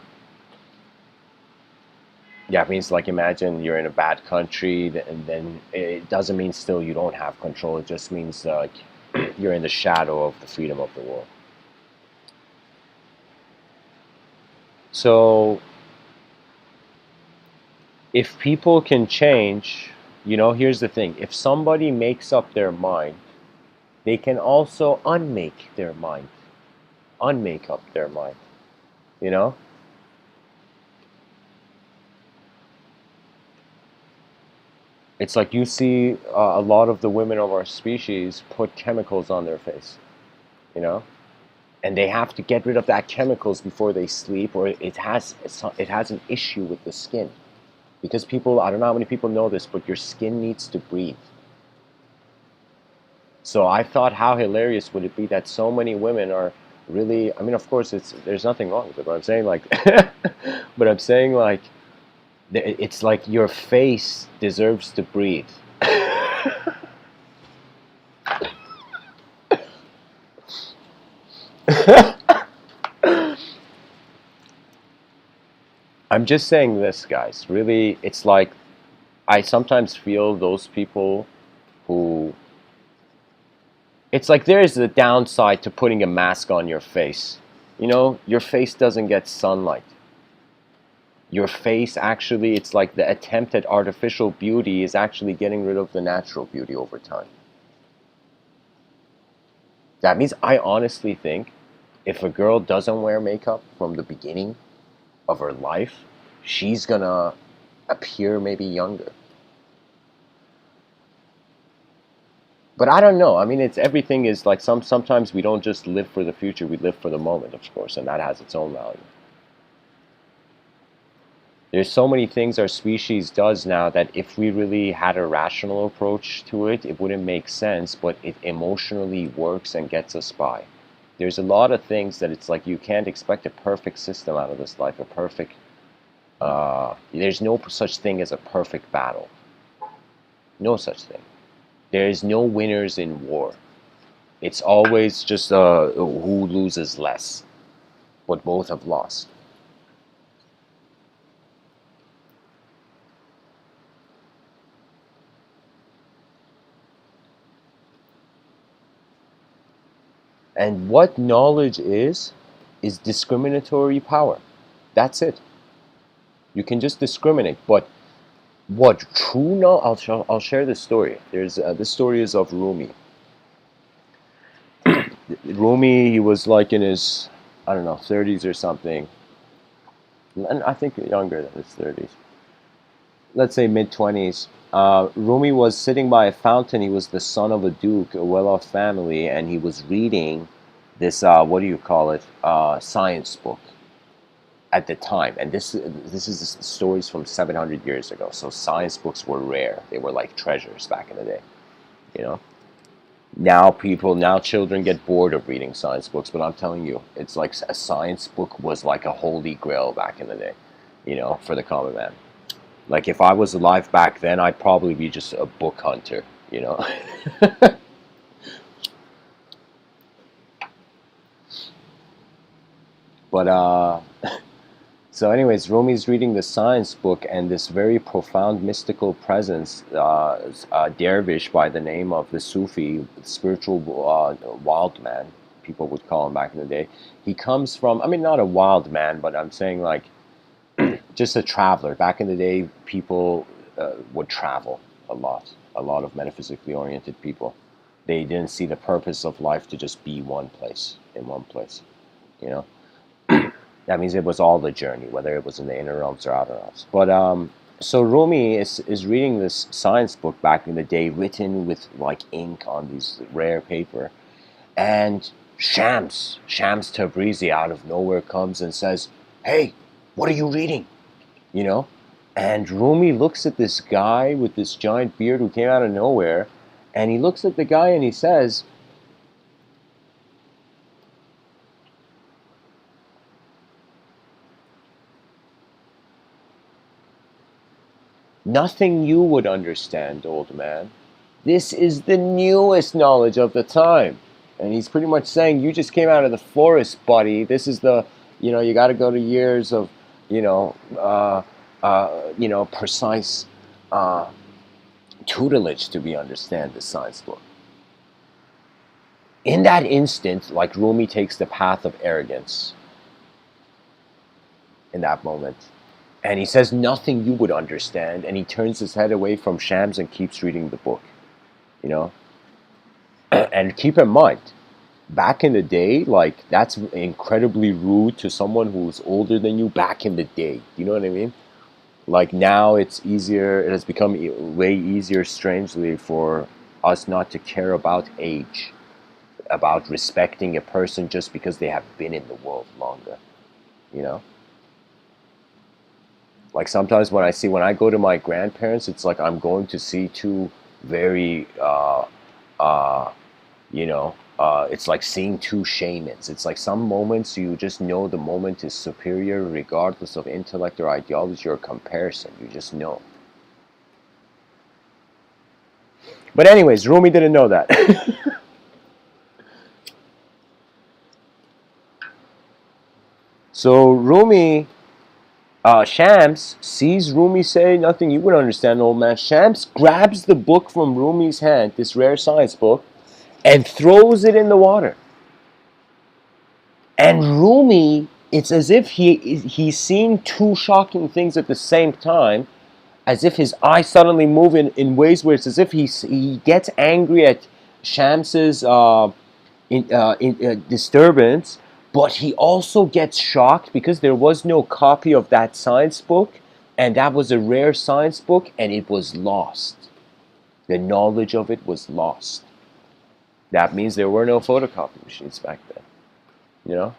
it means, like, imagine you're in a bad country, and then it doesn't mean still you don't have control. It just means you're in the shadow of the freedom of the world. So, if people can change, here's the thing. If somebody makes up their mind, they can also unmake their mind. Unmake up their mind. It's like you see a lot of the women of our species put chemicals on their face, and they have to get rid of that chemicals before they sleep, or it has an issue with the skin, because people, I don't know how many people know this, but your skin needs to breathe. So I thought, how hilarious would it be that so many women are really, I mean, of course there's nothing wrong with it, but I'm saying, like, it's like your face deserves to breathe. I'm just saying this, guys. Really, it's like I sometimes feel those people who... It's like there is a downside to putting a mask on your face. Your face doesn't get sunlight. Your face actually, it's like the attempt at artificial beauty is actually getting rid of the natural beauty over time. That means I honestly think if a girl doesn't wear makeup from the beginning of her life, she's gonna appear maybe younger. But I don't know. I mean, everything is like sometimes we don't just live for the future, we live for the moment, of course, and that has its own value. There's so many things our species does now that if we really had a rational approach to it, it wouldn't make sense, but it emotionally works and gets us by. There's a lot of things that it's like you can't expect a perfect system out of this life, there's no such thing as a perfect battle. No such thing. There is no winners in war. It's always just who loses less, but both have lost. And what knowledge is discriminatory power. That's it. You can just discriminate. But what true knowledge? I'll share this story. This story is of Rumi. Rumi, he was like in his, I don't know, 30s or something. And I think younger than his 30s. Let's say mid-20s. Rumi was sitting by a fountain. He was the son of a duke, a well-off family, and he was reading this, what do you call it, science book at the time. And this is stories from 700 years ago. So science books were rare. They were like treasures back in the day, Now children get bored of reading science books, but I'm telling you, it's like a science book was like a holy grail back in the day, for the common man. Like if I was alive back then, I'd probably be just a book hunter. But so anyways, Rumi's reading the science book, and this very profound mystical presence, a dervish by the name of the Sufi, spiritual wild man, people would call him back in the day. He comes from, I mean, not a wild man, but I'm saying like just a traveler. Back in the day, people would travel a lot of metaphysically oriented people. They didn't see the purpose of life to just be in one place, you know. That means it was all the journey, whether it was in the inner realms or outer realms. But so Rumi is reading this science book back in the day, written with like ink on these rare paper, and Shams Tabrizi out of nowhere comes and says, "Hey, what are you reading?" You know, and Rumi looks at this guy with this giant beard who came out of nowhere, and he looks at the guy and he says, "Nothing you would understand, old man. This is the newest knowledge of the time." And he's pretty much saying, you just came out of the forest, buddy. This is you got to go to years of, precise tutelage to understand the science book. In that instant, like Rumi takes the path of arrogance in that moment. And he says nothing you would understand, and he turns his head away from Shams and keeps reading the book. And keep in mind, back in the day, like that's incredibly rude to someone who's older than you back in the day. You know what I mean? Like now it's easier, it has become way easier, strangely, for us not to care about age, about respecting a person just because they have been in the world longer, you know? Like sometimes when I go to my grandparents, it's like I'm going to see two very, it's like seeing two shamans. It's like some moments you just know the moment is superior regardless of intellect or ideology or comparison. You just know. But anyways, Rumi didn't know that. So Rumi, Shams sees Rumi say nothing you would understand, old man. Shams grabs the book from Rumi's hand, this rare science book, and throws it in the water. And Rumi, it's as if he's seeing two shocking things at the same time, as if his eyes suddenly move in ways where it's as if he gets angry at Shams's disturbance, but he also gets shocked because there was no copy of that science book, and that was a rare science book, and it was lost. The knowledge of it was lost. That means there were no photocopy machines back then, you know?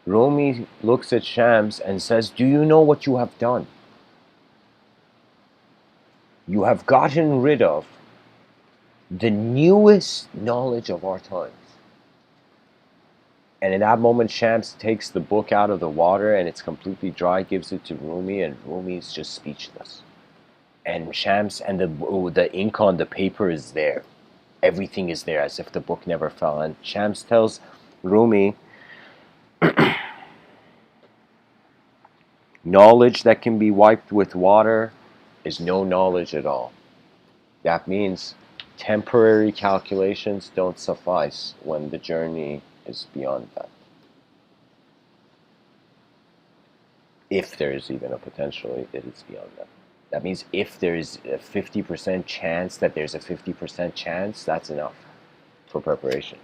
Rumi looks at Shams and says, "Do you know what you have done? You have gotten rid of the newest knowledge of our times." And in that moment, Shams takes the book out of the water and it's completely dry, gives it to Rumi, and Rumi is just speechless. And Shams and the ink on the paper is there. Everything is there as if the book never fell. And Shams tells Rumi, knowledge that can be wiped with water is no knowledge at all. That means temporary calculations don't suffice when the journey is beyond that. If there is even a potential, it is beyond that. That means if there's a 50% chance that there's a 50% chance, that's enough for preparation.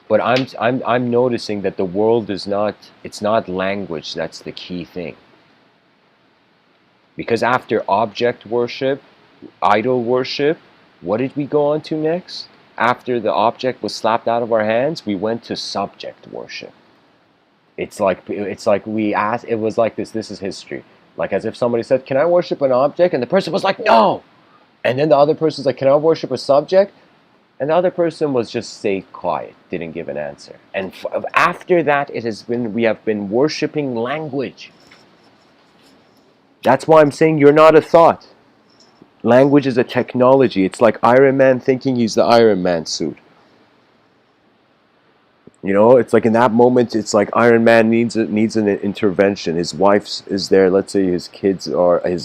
But I'm noticing that the world is not, it's not language that's the key thing. Because after object worship, idol worship, what did we go on to next? After the object was slapped out of our hands, we went to subject worship. It's like we asked, it was like this is history. Like as if somebody said, "Can I worship an object?" And the person was like, "No." And then the other person's like, "Can I worship a subject?" And the other person was just stayed quiet, didn't give an answer. And after that, we have been worshiping language. That's why I'm saying you're not a thought. Language is a technology. It's like Iron Man thinking he's the Iron Man suit. You know, it's like in that moment, it's like Iron Man needs an intervention. His wife is there. Let's say his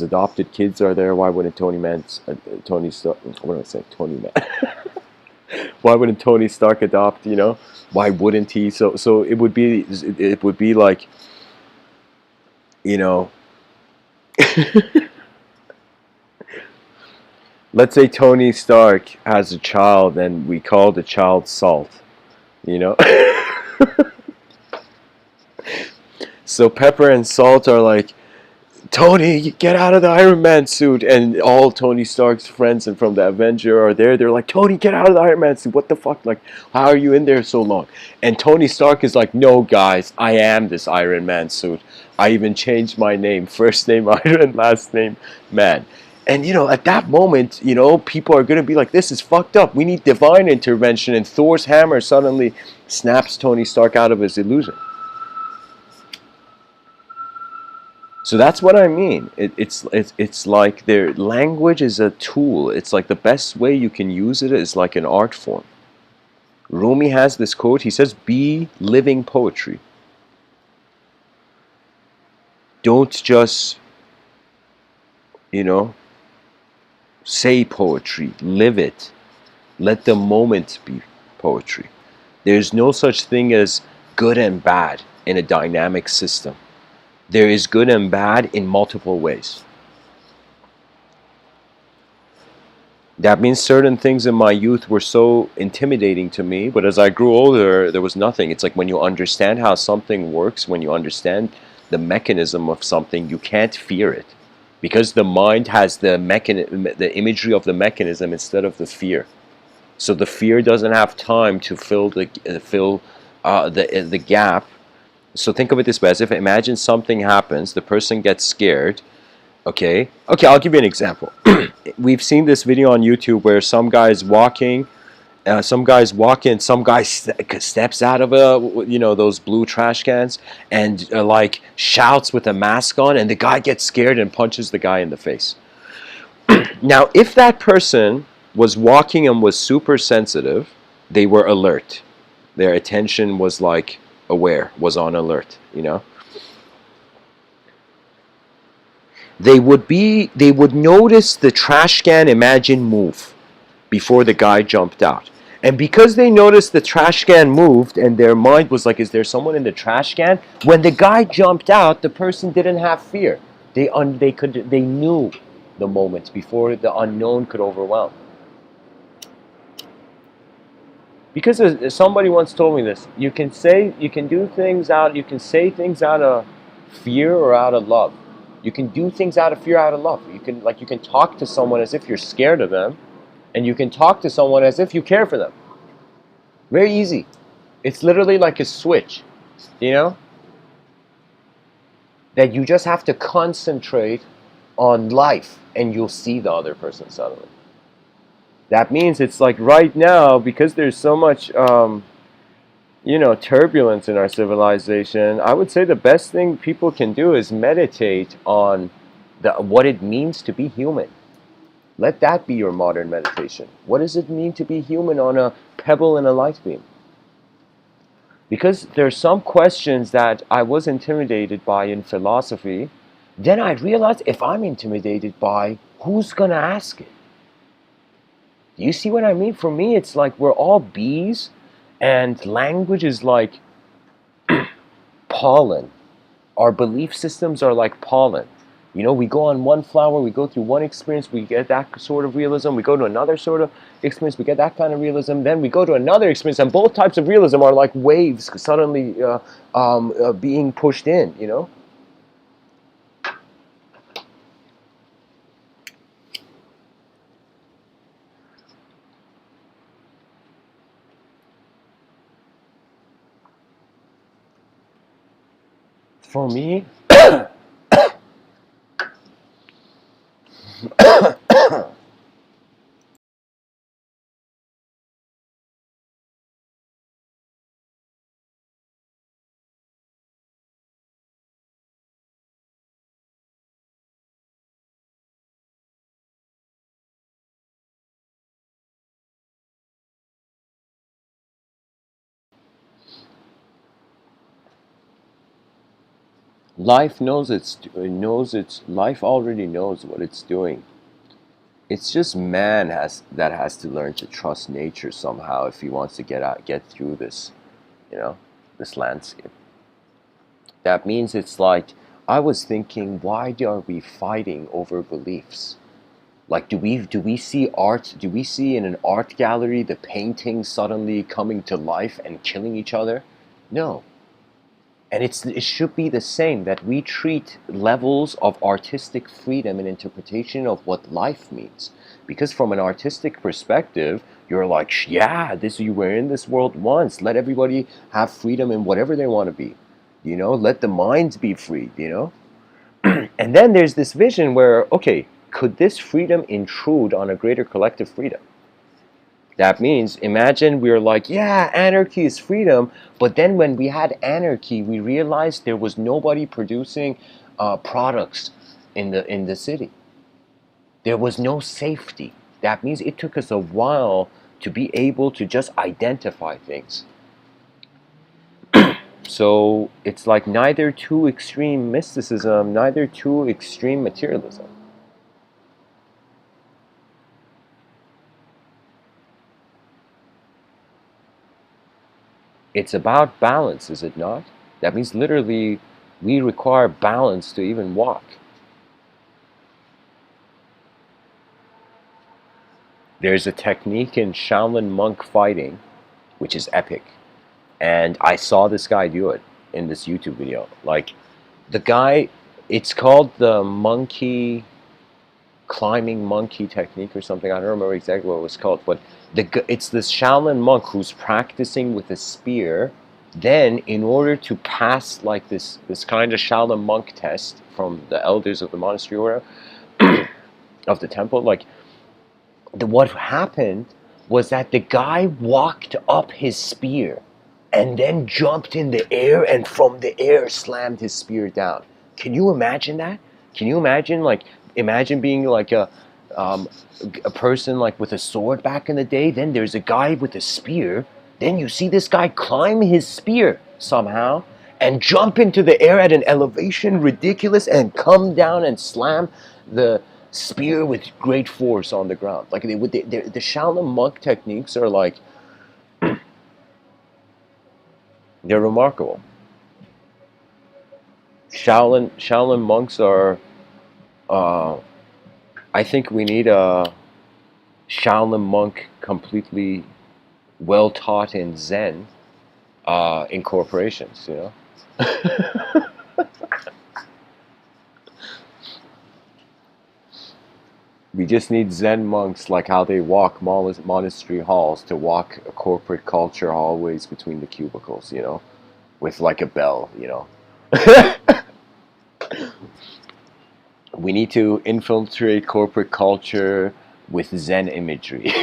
adopted kids are there. Why wouldn't Tony Stark? What am I saying? Tony Man. Why wouldn't Tony Stark adopt? You know, why wouldn't he? So it would be like, you know. Let's say Tony Stark has a child and we call the child Salt, you know? So Pepper and Salt are like, "Tony, get out of the Iron Man suit." And all Tony Stark's friends and from the Avenger are there. They're like, "Tony, get out of the Iron Man suit. What the fuck? Like, how are you in there so long?" And Tony Stark is like, "No, guys, I am this Iron Man suit. I even changed my name. First name Iron, last name Man." And, you know, at that moment, you know, people are going to be like, "This is fucked up. We need divine intervention." And Thor's hammer suddenly snaps Tony Stark out of his illusion. So that's what I mean. It's like their language is a tool. It's like the best way you can use it is like an art form. Rumi has this quote. He says, "Be living poetry. Don't just, you know, say poetry. Live it. Let the moment be poetry." There's no such thing as good and bad in a dynamic system. There is good and bad in multiple ways. That means certain things in my youth were so intimidating to me, but as I grew older, there was nothing. It's like when you understand how something works, when you understand the mechanism of something, you can't fear it. Because the mind has the imagery of the mechanism instead of the fear. So the fear doesn't have time to fill the gap. So think of it this way, as if imagine something happens, the person gets scared, okay, I'll give you an example. We've seen this video on YouTube where some guy's walking, some guy steps out of those blue trash cans and like shouts with a mask on, and the guy gets scared and punches the guy in the face. Now, if that person was walking and was super sensitive, they were alert. Their attention was like aware, was on alert, you know. They would notice the trash can, imagine, move before the guy jumped out. And because they noticed the trash can moved and their mind was like, "Is there someone in the trash can?" When the guy jumped out, the person didn't have fear. They knew the moment before the unknown could overwhelm. Because somebody once told me this, you can say things out of fear or out of love. You can do things out of fear, out of love. You can talk to someone as if you're scared of them, and you can talk to someone as if you care for them. Very easy. It's literally like a switch, you know? That you just have to concentrate on life, and you'll see the other person suddenly. That means it's like right now, because there's so much, turbulence in our civilization, I would say the best thing people can do is meditate on what it means to be human. Let that be your modern meditation. What does it mean to be human on a pebble in a light beam? Because there's some questions that I was intimidated by in philosophy. Then I realized, if I'm intimidated by, who's going to ask it? You see what I mean? For me, it's like we're all bees, and language is like pollen. Our belief systems are like pollen. You know, we go on one flower, we go through one experience, we get that sort of realism. We go to another sort of experience, we get that kind of realism. Then we go to another experience, and both types of realism are like waves suddenly being pushed in, you know? For me, life already knows what it's doing. It's just man has to learn to trust nature somehow if he wants to get through this, you know, this landscape. That means it's like I was thinking, why are we fighting over beliefs? Like, do we see art? Do we see in an art gallery the paintings suddenly coming to life and killing each other? No. And it should be the same, that we treat levels of artistic freedom and interpretation of what life means. Because from an artistic perspective, you're like, yeah, this you were in this world once. Let everybody have freedom in whatever they want to be. You know, let the minds be free, you know? And then there's this vision where, okay, could this freedom intrude on a greater collective freedom? That means, imagine we're like, yeah, anarchy is freedom, but then when we had anarchy, we realized there was nobody producing products in the city. There was no safety. That means it took us a while to be able to just identify things. So it's like neither too extreme mysticism, neither too extreme materialism. It's about balance, is it not? That means literally we require balance to even walk. There's a technique in Shaolin monk fighting, which is epic. And I saw this guy do it in this YouTube video. Like, the guy, it's called the climbing monkey technique or something. I don't remember exactly what it was called, but it's this Shaolin monk who's practicing with a spear. Then, in order to pass like this kind of Shaolin monk test from the elders of the monastery or of the temple, like what happened was that the guy walked up his spear and then jumped in the air and from the air slammed his spear down. Can you imagine that? Can you imagine, like, imagine being like um, a person like with a sword back in the day, then there's a guy with a spear, then you see this guy climb his spear somehow and jump into the air at an elevation ridiculous and come down and slam the spear with great force on the ground. Like the Shaolin monk techniques are like, they're remarkable. Shaolin monks are. Uh, I think we need a Shaolin monk completely well taught in Zen in corporations. You know. We just need Zen monks, like how they walk monastery halls, to walk corporate culture hallways between the cubicles, you know, with like a bell, you know. We need to infiltrate corporate culture with Zen imagery.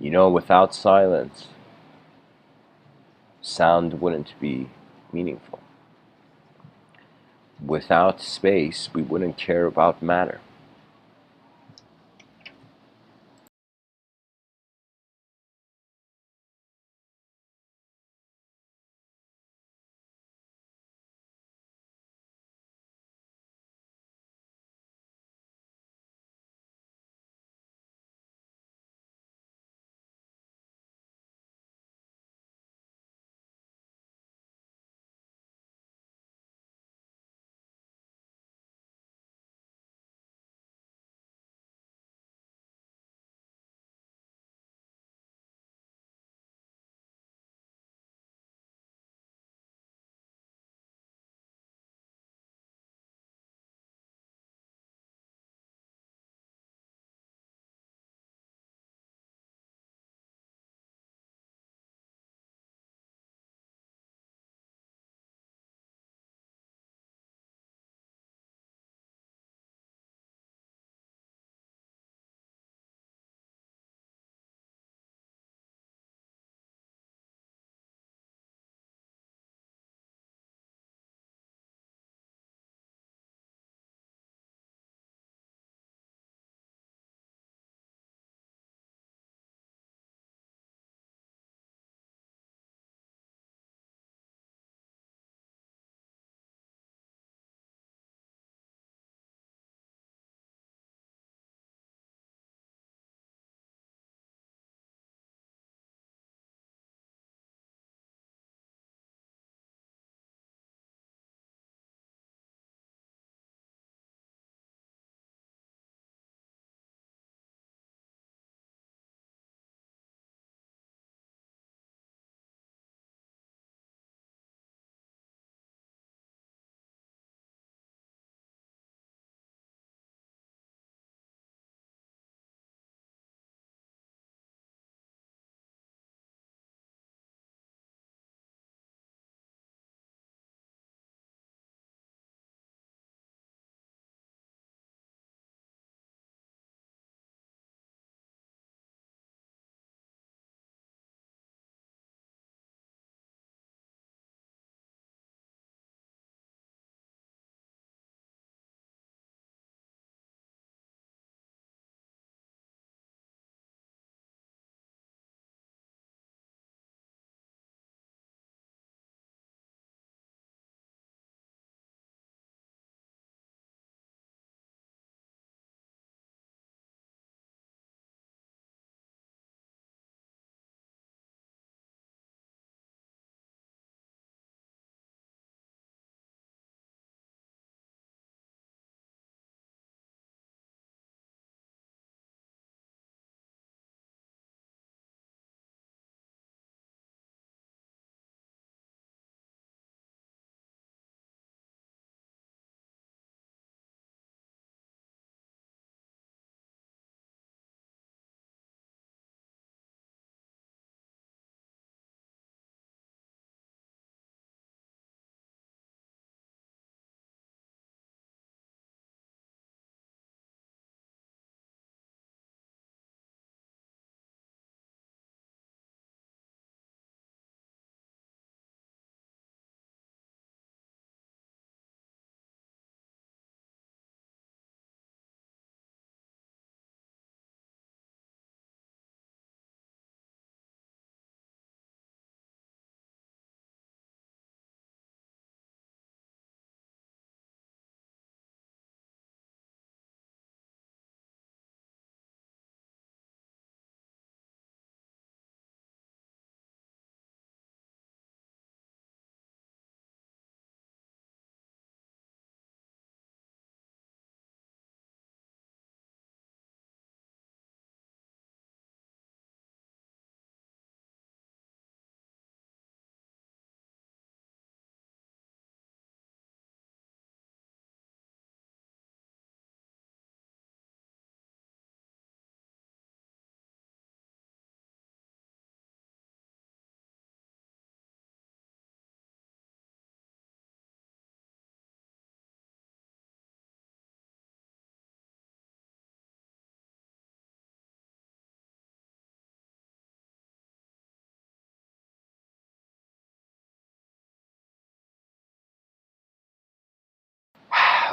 You know, without silence, sound wouldn't be meaningful. Without space, we wouldn't care about matter.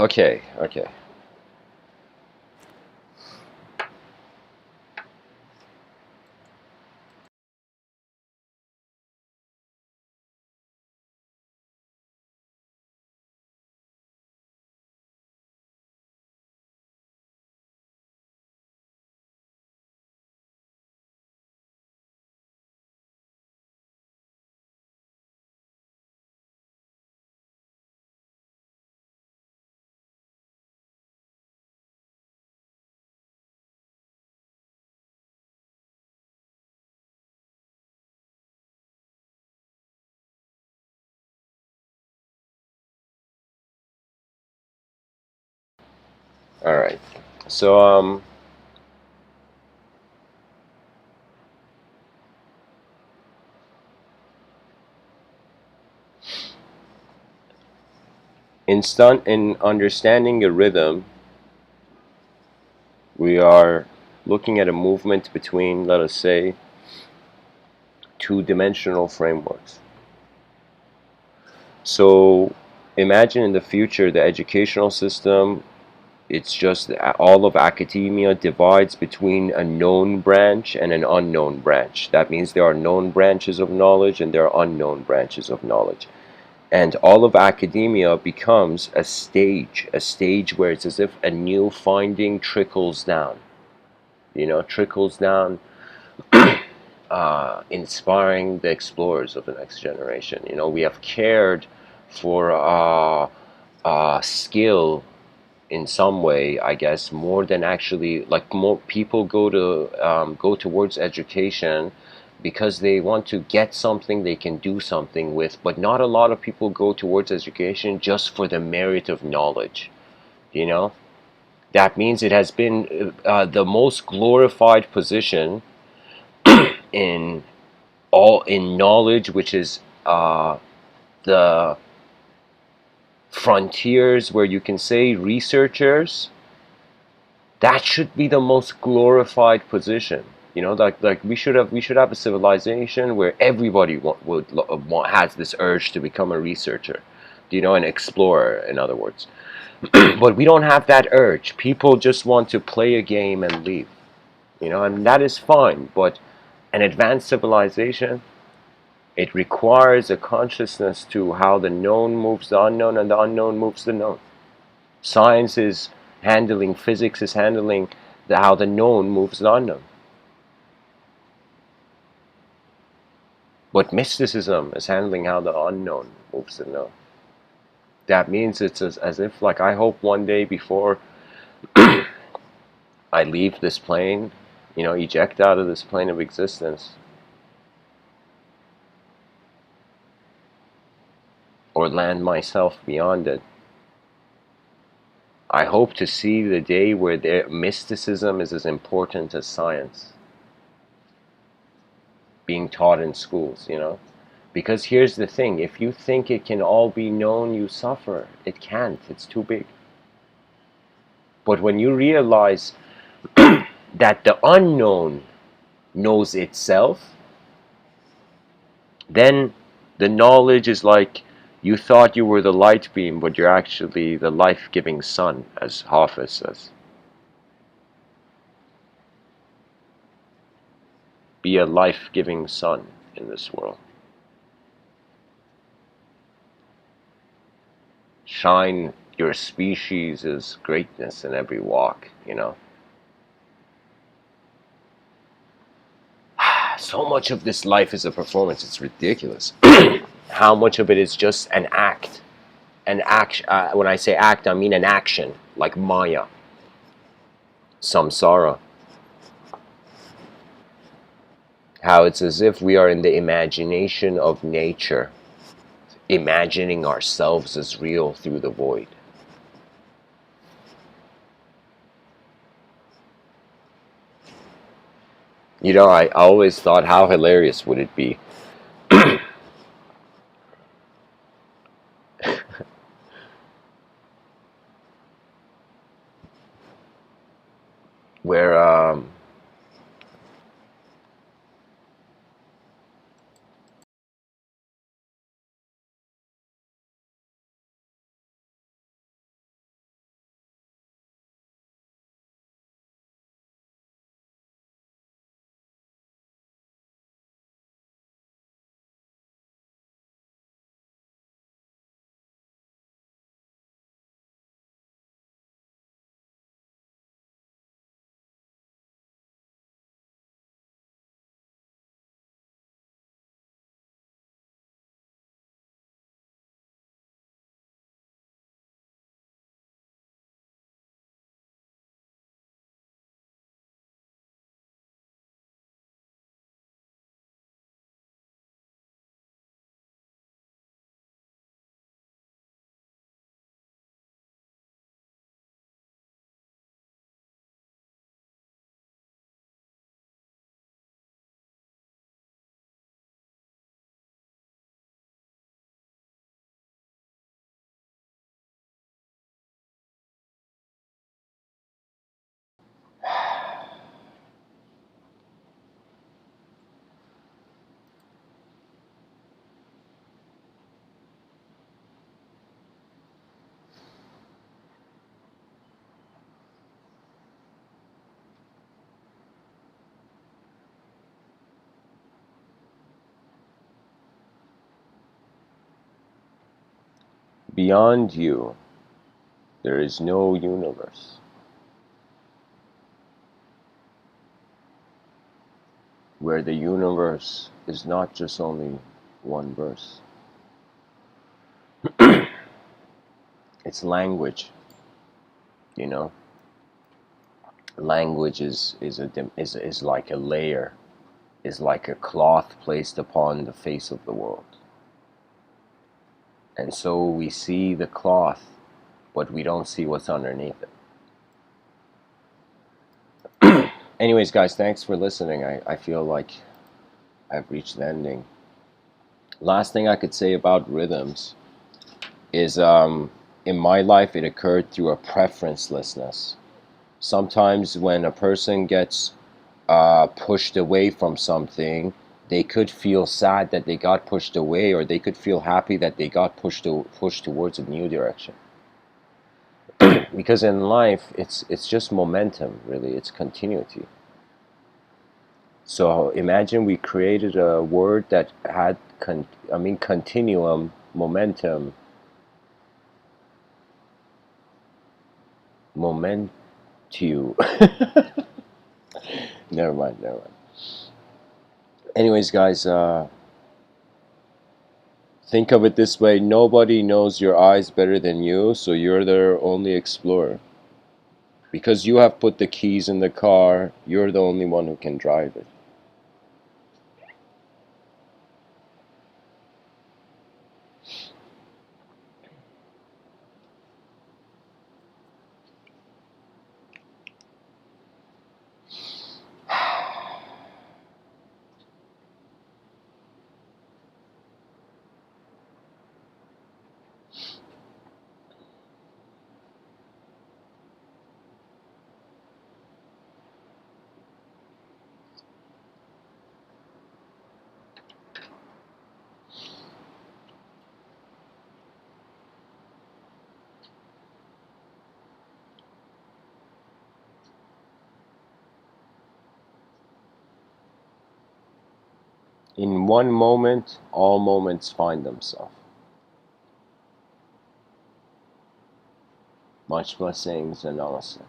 Okay, okay. All right. So in understanding a rhythm, we are looking at a movement between, let us say, two-dimensional frameworks. So imagine in the future the educational system, it's just all of academia divides between a known branch and an unknown branch. That means there are known branches of knowledge and there are unknown branches of knowledge. And all of academia becomes a stage where it's as if a new finding trickles down, trickles down, inspiring the explorers of the next generation. We have cared for skill in some way, I guess, more than actually, like, more people go towards education because they want to get something they can do something with, but not a lot of people go towards education just for the merit of knowledge. You know, that means it has been the most glorified position in in knowledge, which is the frontiers where you can say researchers. That should be the most glorified position. Like we should have a civilization where everybody has this urge to become a researcher, an explorer, in other words. But we don't have that urge. People just want to play a game and leave. And that is fine. But an advanced civilization, it requires a consciousness to how the known moves the unknown and the unknown moves the known. Science is handling, physics is handling how the known moves the unknown. But mysticism is handling how the unknown moves the known. That means it's as if, like, I hope one day before I leave this plane, eject out of this plane of existence, or land myself beyond it, I hope to see the day where mysticism is as important as science being taught in schools. Because here's the thing, if you think it can all be known, you suffer. It can't, it's too big. But when you realize that the unknown knows itself, then the knowledge is like you thought you were the light beam, but you're actually the life-giving sun, as Hafiz says. Be a life-giving sun in this world. Shine your species' greatness in every walk. So much of this life is a performance, it's ridiculous. How much of it is just an act? An action. When I say act, I mean an action, like Maya, samsara. How it's as if we are in the imagination of nature, imagining ourselves as real through the void. I always thought, how hilarious would it be where Beyond you, there is no universe. Where the universe is not just only one verse. It's language, you know. Language is like a layer, is like a cloth placed upon the face of the world. And so we see the cloth, but we don't see what's underneath it. Anyways, guys, thanks for listening. I feel like I've reached the ending. Last thing I could say about rhythms is in my life it occurred through a preferencelessness. Sometimes when a person gets pushed away from something, they could feel sad that they got pushed away, or they could feel happy that they got pushed towards a new direction. Because in life, it's just momentum, really. It's continuity. So imagine we created a word that had continuum, momentum, momentu. Never mind. Anyways, guys, think of it this way: nobody knows your eyes better than you, so you're their only explorer. Because you have put the keys in the car, you're the only one who can drive it. In one moment, all moments find themselves. Much blessings and namaste.